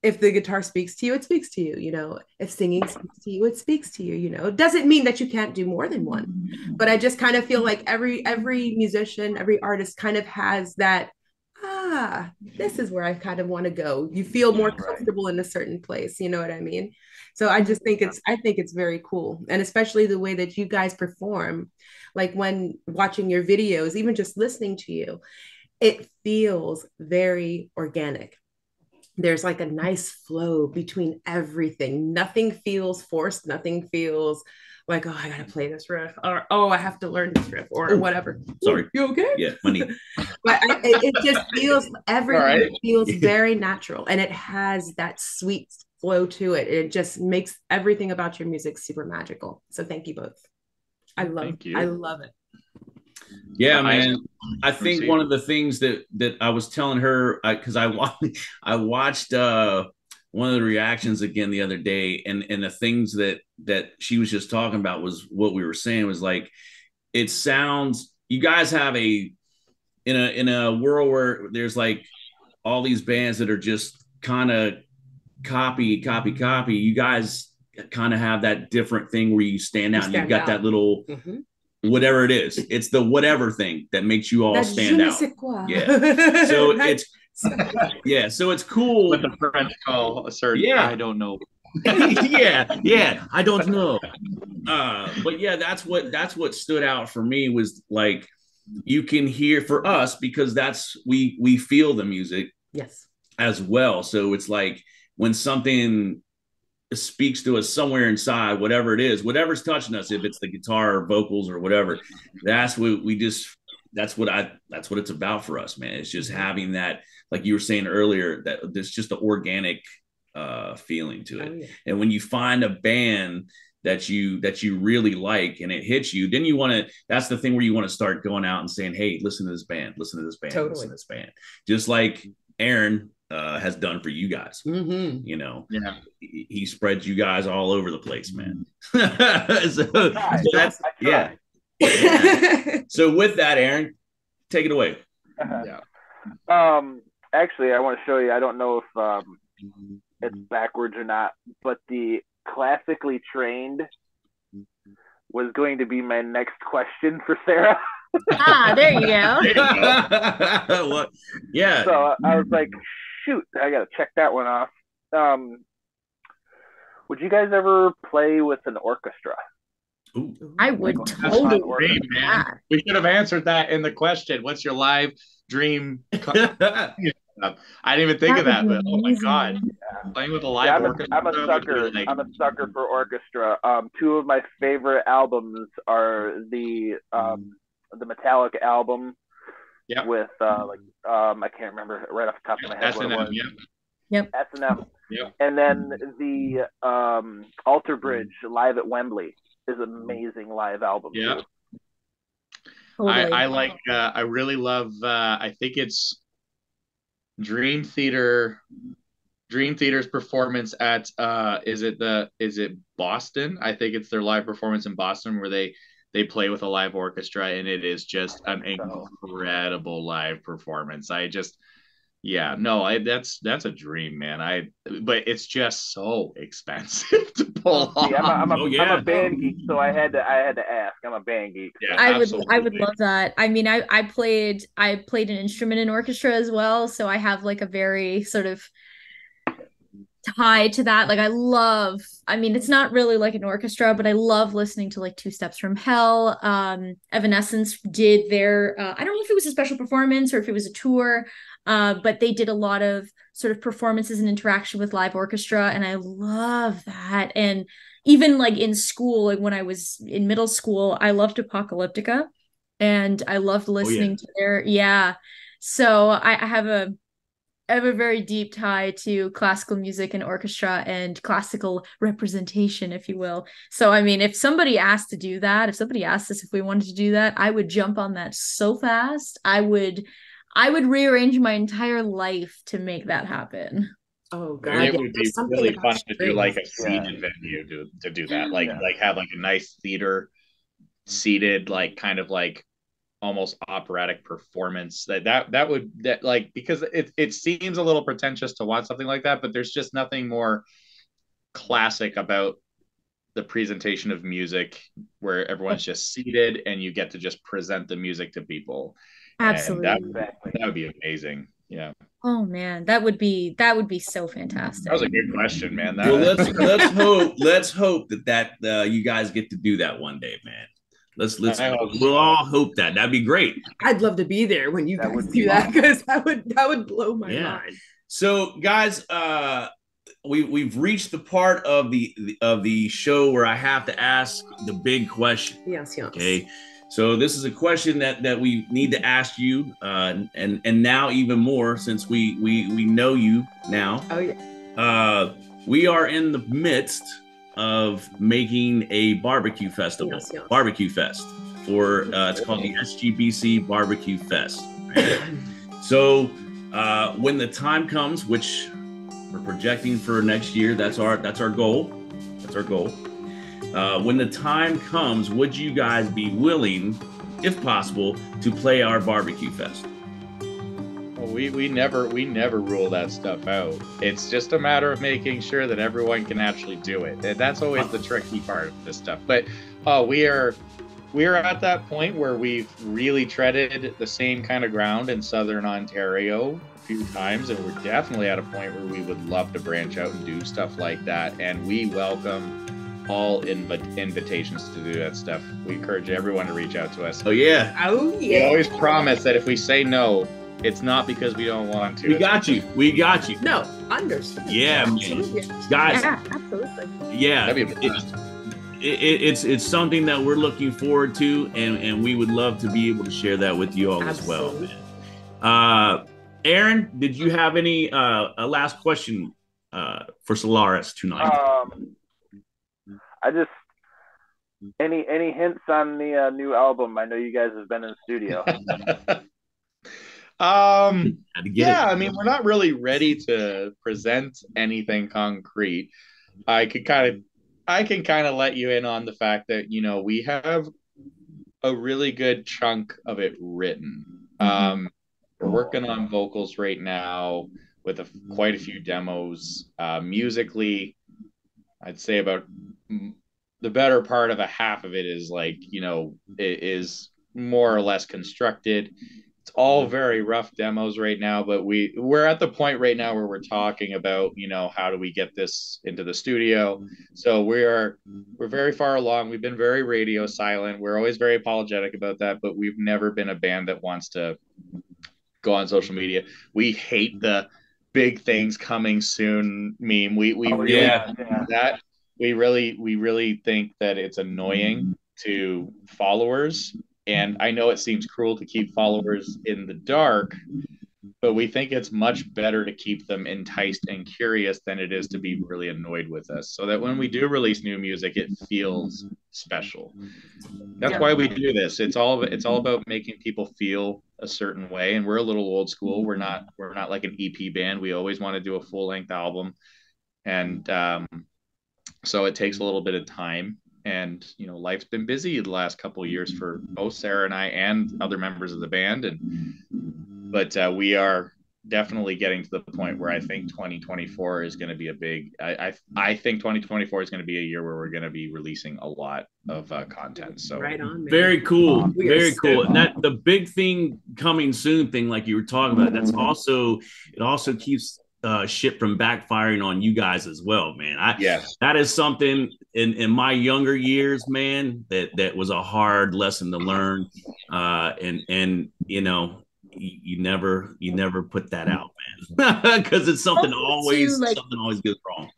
if the guitar speaks to you, it speaks to you. If singing speaks to you, it speaks to you. It doesn't mean that you can't do more than one, but I just kind of feel like every musician, every artist kind of has that, this is where I kind of want to go. You feel more comfortable in a certain place. You know what I mean? So I just think it's very cool. And especially the way that you guys perform, like when watching your videos, even just listening to you, it feels very organic. There's like a nice flow between everything. Nothing feels forced. Nothing feels like, oh, I gotta play this riff, or I have to learn this riff, or whatever.
Sorry,
you okay?
Yeah, money.
But it just feels, everything feels very natural, and it has that sweet flow to it. It just makes everything about your music super magical. So thank you both. I love it.
Yeah, man. I think one of the things that I was telling her, because I watched one of the reactions again the other day, and the things that she was just talking about was what we were saying was like, it sounds, you guys have in a world where there's like all these bands that are just kind of copy. You guys kind of have that different thing where you stand out, and you've got that little whatever it is. It's the whatever thing that makes you all stand out. Yeah. So so it's cool.
What the French call a certain I don't know.
I don't know. But yeah, that's what stood out for me, was like, you can hear, for us, because we feel the music as well. So it's like when something speaks to us somewhere inside, whatever it is, whatever's touching us, if it's the guitar or vocals or whatever, that's what it's about for us, man. It's just having that, like you were saying earlier, that there's just an organic feeling to it. And when you find a band that you really like and it hits you, then that's the thing where you want to start going out and saying, hey, listen to this band, listen to this band, listen to this band. Just like Aaron has done for you guys. He spreads you guys all over the place, man. So with that, Aaron, take it away.
Actually, I want to show you, I don't know if it's backwards or not, but the classically trained was going to be my next question for Sarah.
There you go.
Well, yeah.
So I was like, shoot, I got to check that one off. Would you guys ever play with an orchestra?
Ooh.
I would totally.
Dream, man. We should have answered that in the question. What's your live dream? I didn't even think of that, but oh my god, playing with a live orchestra.
I'm a sucker.
Like...
I'm a sucker for orchestra. Two of my favorite albums are the Metallic album.
Yep.
With I can't remember right off the top of my head what it was.
Yep.
S&M.
Yep.
And then the Alter Bridge live at Wembley is an amazing live album too.
Totally.
I really love I think it's Dream Theater's performance at is it Boston? I think it's their live performance in Boston where they play with a live orchestra, and it is just an incredible live performance. That's a dream, man. But it's just so expensive to pull off.
I'm a band geek, so I had to ask. I'm a band geek.
Yeah, I would love that. I mean, I played an instrument in orchestra as well, so I have like a very sort of tie to that. Like I mean, it's not really like an orchestra, but I love listening to like Two Steps from Hell. Evanescence did their I don't know if it was a special performance or if it was a tour, but they did a lot of sort of performances and interaction with live orchestra, and I love that. And even like in school, like when I was in middle school, I loved Apocalyptica, and I loved listening to their so I have a very deep tie to classical music and orchestra and classical representation, if you will. So, I mean, if somebody asked us if we wanted to do that, I would jump on that so fast. I would rearrange my entire life to make that happen.
Oh god,
it would be really fun to do like a seated venue to do that. Like have like a nice theater seated, like kind of like almost operatic performance that would because it seems a little pretentious to want something like that, but there's just nothing more classic about the presentation of music where everyone's just seated and you get to just present the music to people.
Absolutely.
That would be amazing. Yeah.
Oh man, that would be so fantastic.
That was a good question, man.
Let's hope that you guys get to do that one day, man. We'll all hope that. That'd be great.
I'd love to be there when you guys do that, because that would blow my mind.
So, guys, we've reached the part of the show where I have to ask the big question.
Yes.
Okay. So this is a question that we need to ask you, and now even more since we know you now.
Oh yeah.
We are in the midst of making a barbecue festival, Barbecue Fest for it's called the SGBC Barbecue Fest. So when the time comes, which we're projecting for next year, that's our goal. When the time comes, would you guys be willing, if possible, to play our Barbecue Fest?
Well, we never rule that stuff out. It's just a matter of making sure that everyone can actually do it. And that's always the tricky part of this stuff. But we are at that point where we've really treaded the same kind of ground in Southern Ontario a few times, and we're definitely at a point where we would love to branch out and do stuff like that. And we welcome all invitations to do that stuff. We encourage everyone to reach out to us.
Oh yeah.
We always promise that if we say no, it's not because we don't want to.
We got you.
No, understand.
Yeah,
absolutely.
Guys.
Yeah, absolutely.
Yeah. It's something that we're looking forward to, and we would love to be able to share that with you all as well, man. Aaron, did you have any a last question for Solarus tonight?
I just any hints on the new album? I know you guys have been in the studio.
I mean, we're not really ready to present anything concrete. I can kind of let you in on the fact that, you know, we have a really good chunk of it written. We're working on vocals right now with quite a few demos. Musically, I'd say about the better part of a half of it is like, you know, it is
more or less constructed. It's all very rough demos right now, but we're at the point right now where we're talking about, how do we get this into the studio. So we're very far along. We've been very radio silent. We're always very apologetic about that, but we've never been a band that wants to go on social media. We hate the big things coming soon meme. We really that. We really think that it's annoying to followers. And I know it seems cruel to keep followers in the dark, but we think it's much better to keep them enticed and curious than it is to be really annoyed with us, so that when we do release new music, it feels special. That's why we do this. It's all about making people feel a certain way. And we're a little old school. We're not like an EP band. We always want to do a full-length album. And so it takes a little bit of time. And, life's been busy the last couple of years for both Sarah and I and other members of the band. But we are definitely getting to the point where I think 2024 is going to be a big, I think 2024 is going to be a year where we're going to be releasing a lot of content. So
right on, man.
Very cool. Very cool. And that the big thing coming soon thing, like you were talking about, it also keeps shit from backfiring on you guys as well, man. That is something in my younger years, man, that was a hard lesson to learn. And you never put that out, man, because it's something always goes wrong.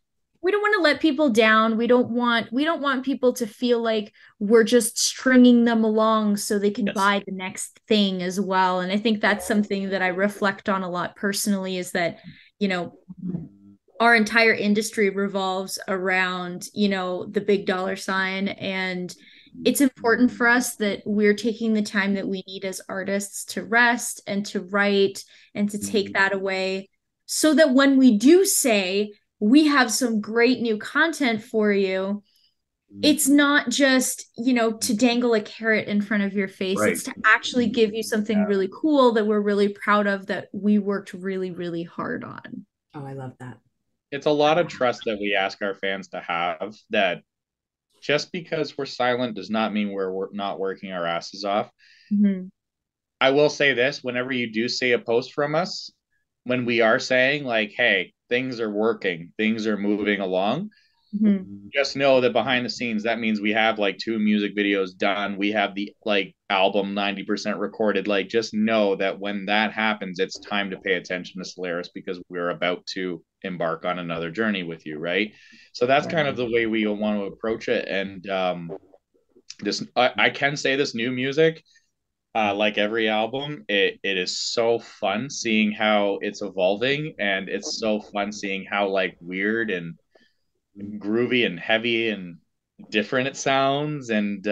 We don't want to let people down. We don't want people to feel like we're just stringing them along so they can buy the next thing as well. And I think that's something that I reflect on a lot personally, is that, our entire industry revolves around, the big dollar sign. And it's important for us that we're taking the time that we need as artists to rest and to write and to take that away, so that when we do say we have some great new content for you, it's not just, to dangle a carrot in front of your face. Right. It's to actually give you something really cool that we're really proud of, that we worked really, really hard on.
Oh, I love that.
It's a lot of trust that we ask our fans to have, that just because we're silent does not mean we're not working our asses off. Mm-hmm. I will say this: whenever you do see a post from us, when we are saying like, hey, things are working, things are moving along, just know that behind the scenes, that means we have like 2 music videos done. We have the album 90% recorded. Just know that when that happens, it's time to pay attention to Solarus, because we're about to embark on another journey with you, right? So that's kind of the way we want to approach it. And I can say this new music, like every album, it is so fun seeing how it's evolving, and it's so fun seeing how weird and groovy and heavy and different it sounds. And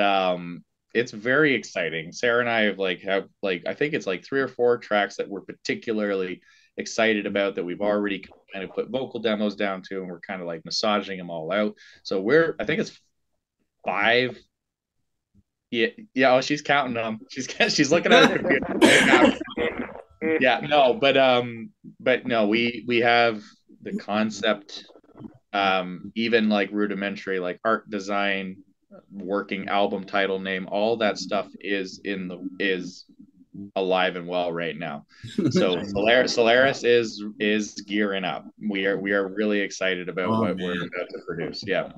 it's very exciting. Sarah and I have I think it's 3 or 4 tracks that we're particularly excited about, that we've already kind of put vocal demos down to, and we're kind of massaging them all out. So I think it's 5. Yeah. Oh, she's counting them. She's looking at her computer. Yeah, no, but no, we have the concept, even rudimentary, art design, working album title name, all that stuff is alive and well right now. So Solaris is gearing up. We are really excited about what we're about to produce. Yeah.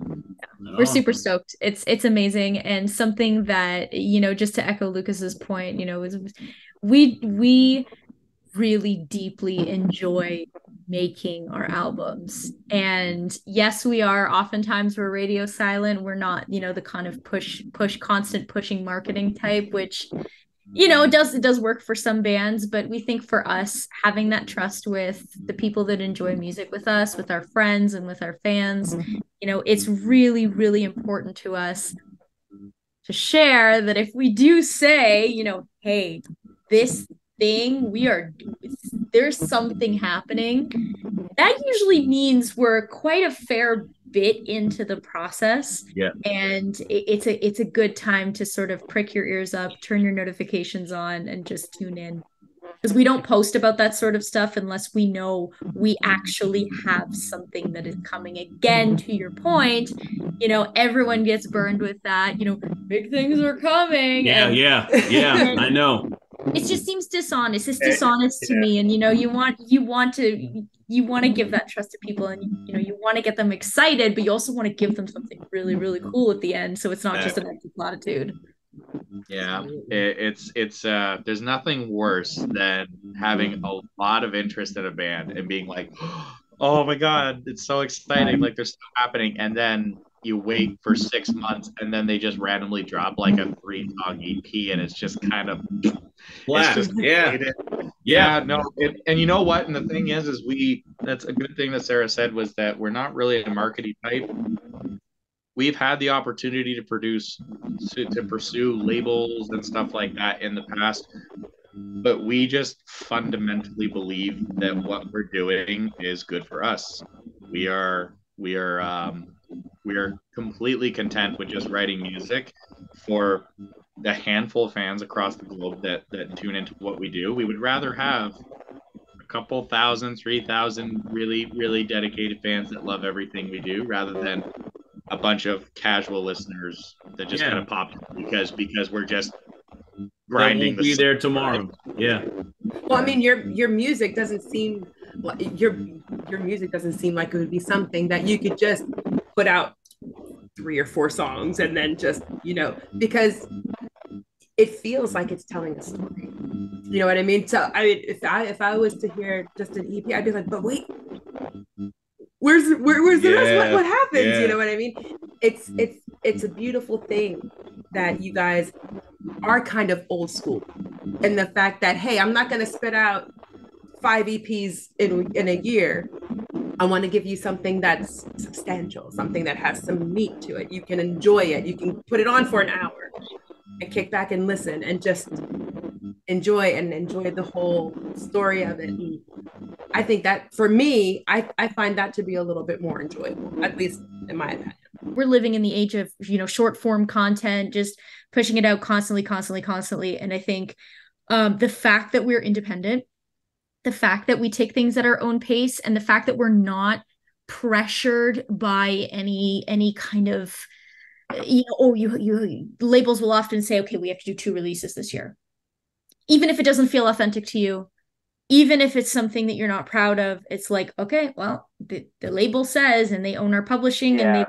We're super stoked. It's amazing, and something that, just to echo Lucas's point, we really deeply enjoy making our albums. And yes, we are oftentimes we're radio silent. We're not, the kind of constant pushing marketing type, which it does work for some bands, but we think for us, having that trust with the people that enjoy music with us, with our friends and with our fans, it's really, really important to us to share that if we do say, hey, this thing, there's something happening, that usually means we're quite a fair bit into the process.
Yeah.
And it's a good time to sort of prick your ears up, turn your notifications on, and just tune in. because we don't post about that sort of stuff unless we know we actually have something that is coming. Again, to your point, everyone gets burned with that, big things are coming.
Yeah, I know.
It just seems dishonest. It's dishonest to me. And you want to give that trust to people, and you want to get them excited, but you also want to give them something really, really cool at the end. So it's not just an empty platitude.
Yeah, it's there's nothing worse than having a lot of interest in a band and being like, oh my God, it's so exciting. Like there's stuff happening. And then you wait for 6 months and then they just randomly drop like a 3-song EP and it's just kind of
flat.
It's just no. And you know what? And the thing is that's a good thing that Sarah said was that we're not really a marketing type. We've had the opportunity to pursue labels and stuff like that in the past, but we just fundamentally believe that what we're doing is good for us. We are completely content with just writing music for the handful of fans across the globe that tune into what we do. We would rather have a couple thousand, 3,000 really, really dedicated fans that love everything we do rather than a bunch of casual listeners that just kind of pop because we're just grinding.
Be there tomorrow. Yeah.
Well, I mean, your music doesn't seem like your music doesn't seem like it would be something that you could just put out 3 or 4 songs and then just because it feels like it's telling a story. You know what I mean? So I mean, if I was to hear just an EP, I'd be like, but wait. Where's the rest? What happens? Yeah. You know what I mean? It's a beautiful thing that you guys are kind of old school, and the fact that, hey, I'm not going to spit out 5 EPs in a year. I want to give you something that's substantial, something that has some meat to it. You can enjoy it. You can put it on for an hour and kick back and listen and just enjoy the whole story of it. And I think that for me, I find that to be a little bit more enjoyable, at least in my opinion.
We're living in the age of, short form content, just pushing it out constantly. And I think the fact that we're independent, the fact that we take things at our own pace, and the fact that we're not pressured by any kind of, labels will often say, okay, we have to do 2 releases this year. Even if it doesn't feel authentic to you, even if it's something that you're not proud of, it's like, okay, well, the label says, and they own our publishing, and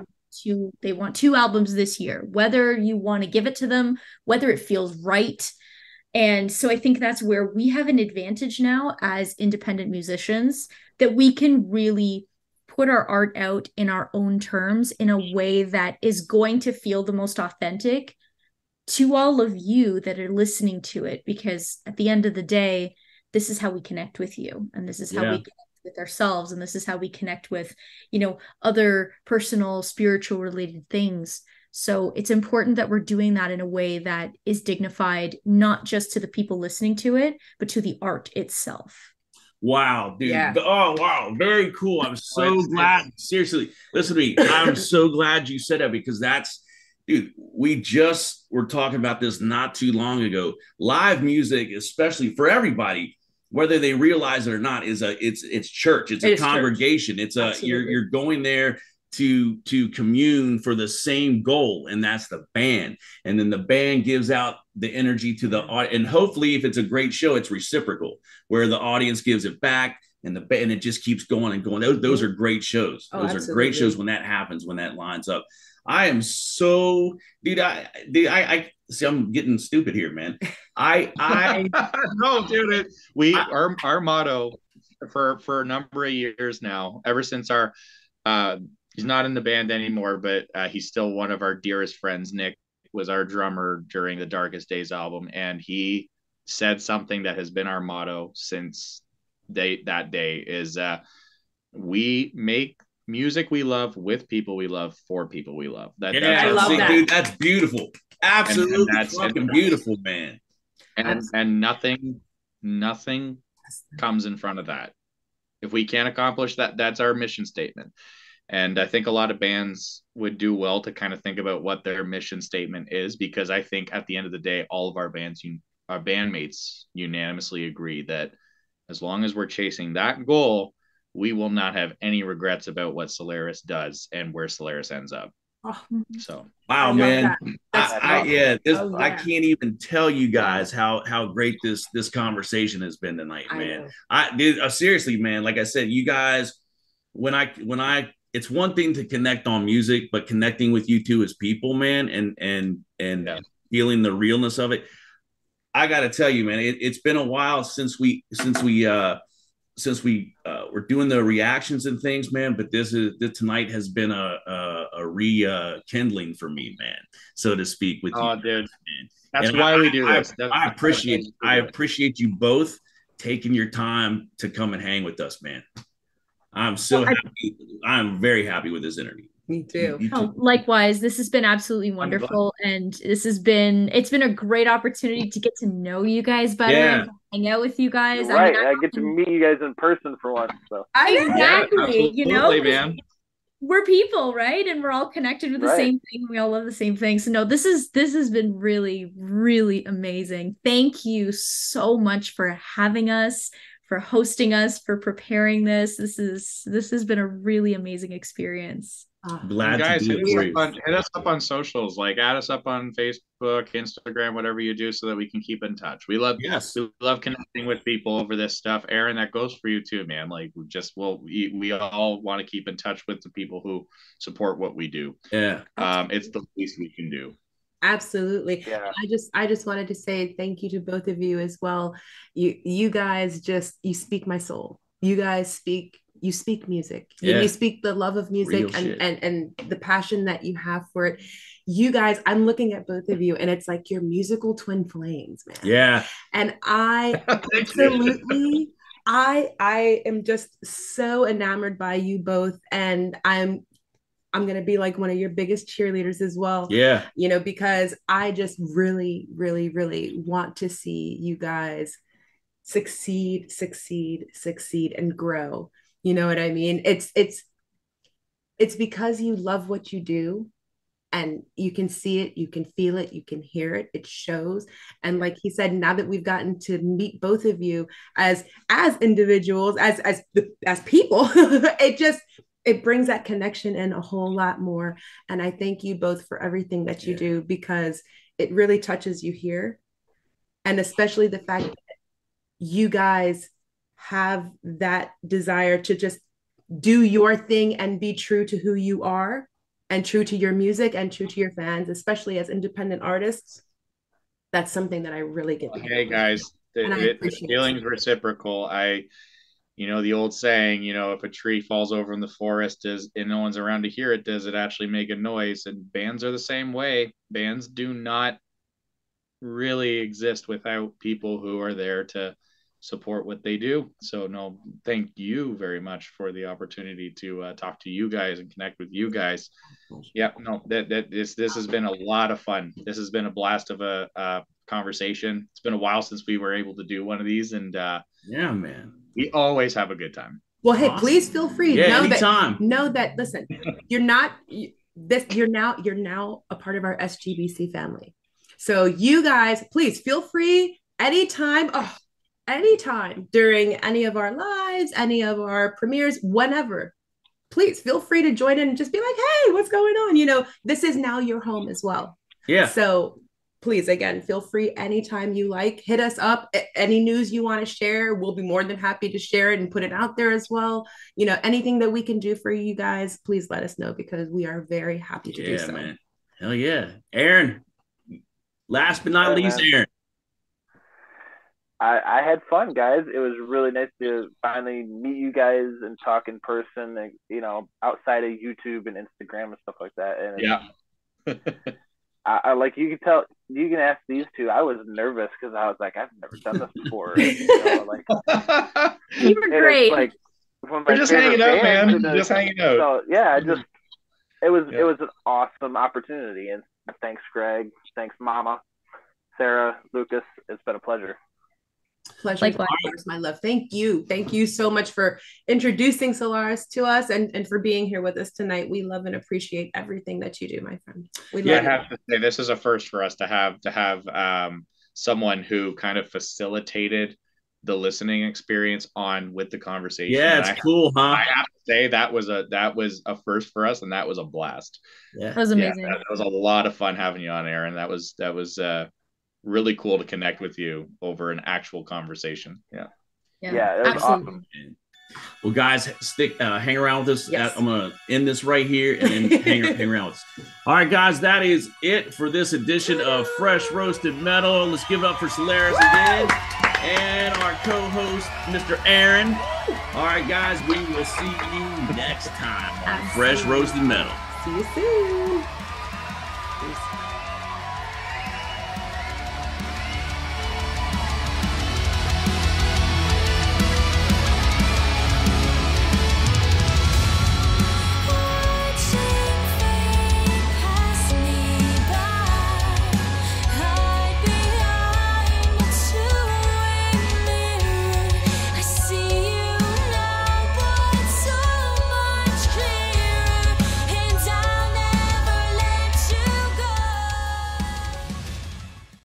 they want 2 albums this year, whether you want to give it to them, whether it feels right. And so I think that's where we have an advantage now as independent musicians, that we can really put our art out in our own terms in a way that is going to feel the most authentic to all of you that are listening to it. Because at the end of the day, this is how we connect with you, and this is how we connect with ourselves, and this is how we connect with, other personal, spiritual related things. So it's important that we're doing that in a way that is dignified, not just to the people listening to it, but to the art itself.
Wow, dude. Yeah. Oh, wow. Very cool. I'm so glad. Seriously, listen to me. I'm so glad you said that, because dude, we just were talking about this not too long ago. Live music, especially for everybody, whether they realize it or not, it's church. It's a congregation. Church. You're going there to commune for the same goal, and that's the band. And then the band gives out the energy to the audience, and hopefully, if it's a great show, it's reciprocal, where the audience gives it back, and it just keeps going and going. Those are great shows. Those are great shows when that happens, when that lines up. I am so, dude. I see. I'm getting stupid here, man.
No, dude. Our motto for a number of years now, ever since he's not in the band anymore, but he's still one of our dearest friends. Nick was our drummer during the Darkest Days album, and he said something that has been our motto since that day is we make music we love with people we love for people we love.
I love that. Dude, that's beautiful. Absolutely, and that's fucking beautiful, man.
And nothing comes in front of that. If we can't accomplish that, that's our mission statement. And I think a lot of bands would do well to kind of think about what their mission statement is, because I think at the end of the day, all of our bands our bandmates unanimously agree that as long as we're chasing that goal, we will not have any regrets about what Solaris does and where Solaris ends up.
Oh,
so
wow, man. I can't even tell you guys how great this conversation has been tonight, man. Seriously, man, like I said, you guys, when I it's one thing to connect on music, but connecting with you two as people, man, and feeling the realness of it. I got to tell you, man, it's been a while since we were doing the reactions and things, man. But this tonight has been a rekindling for me, man, so to speak. With you,
dude,
man.
That's why we do this.
I appreciate you both taking your time to come and hang with us, man. I'm so happy. I'm very happy with this interview.
Me too.
Likewise, this has been absolutely wonderful, and it's been a great opportunity to get to know you guys better and to hang out with you guys.
Right, I get to meet you guys in person for once. So
exactly,
man.
We're people, right? And we're all connected with the same thing. We all love the same thing. So no, this has been really, really amazing. Thank you so much for having us, for hosting us, for preparing this. This has been a really amazing experience.
Glad
guys,
to do it.
Hit us up on socials, like add us up on Facebook, Instagram, whatever you do, so that we can keep in touch. We love connecting with people over this stuff. Aaron, that goes for you too, man. Like we all want to keep in touch with the people who support what we do.
Yeah.
It's the least we can do.
Absolutely. Yeah. I just wanted to say thank you to both of you as well. You guys you speak my soul. You guys speak music. You speak the love of music and the passion that you have for it. You guys, I'm looking at both of you and it's like your musical twin flames, man.
Yeah.
And I absolutely I am just so enamored by you both, and I'm going to be like one of your biggest cheerleaders as well.
Yeah.
Because I just really, really, really want to see you guys succeed and grow. You know what I mean? It's because you love what you do, and you can see it, you can feel it, you can hear it, it shows. And like he said, now that we've gotten to meet both of you as individuals, as people, it brings that connection in a whole lot more. And I thank you both for everything that you do, because it really touches you here. And especially the fact that you guys have that desire to just do your thing and be true to who you are and true to your music and true to your fans, especially as independent artists. That's something that I really get behind.
Hey guys, the feeling's reciprocal. The old saying, if a tree falls over in the forest and no one's around to hear it, does it actually make a noise? And bands are the same way. Bands do not really exist without people who are there to support what they do. So no, thank you very much for the opportunity to talk to you guys and connect with you guys. This has been a lot of fun. This has been a blast of a conversation. It's been a while since we were able to do one of these, and
man,
we always have a good time.
Well, hey, please feel free.
Anytime.
Know that listen, you're now a part of our SGBC family. So you guys, please feel free anytime during any of our lives, any of our premieres, whenever. Please feel free to join in and just be like, hey, what's going on? This is now your home as well.
Yeah.
So please, again, feel free anytime you like. Hit us up. Any news you want to share, we'll be more than happy to share it and put it out there as well. Anything that we can do for you guys, please let us know, because we are very happy to do so.
Man. Hell yeah. Aaron, last but not least, Aaron.
I had fun, guys. It was really nice to finally meet you guys and talk in person, and, outside of YouTube and Instagram and stuff like that. And I like, you can tell, you can ask these two. I was nervous because I was like, I've never done this before.
You were great.
Like,
we're just hanging out, man. Just hanging out.
So yeah, it was an awesome opportunity. And thanks, Greg. Thanks, Mama, Sarah, Lucas. It's been a pleasure.
Pleasure, Solaris, my love. Thank you so much for introducing Solaris to us and for being here with us tonight. We love and appreciate everything that you do, my friend.
I have to say, this is a first for us to have someone who kind of facilitated the listening experience on with the conversation.
Yeah, it's cool, huh?
I have to say that was a first for us, and that was a blast.
Yeah, that was amazing.
That was a lot of fun having you on, Aaron. That was really cool to connect with you over an actual conversation. Yeah,
it was awesome.
Well, guys, hang around with us. Yes. I'm gonna end this right here and then hang around with us. All right, guys, that is it for this edition of Fresh Roasted Metal. Let's give it up for Solarus again and our co-host, Mr. Aaron. All right, guys, we will see you next time on Fresh Roasted Metal.
See you soon. Peace.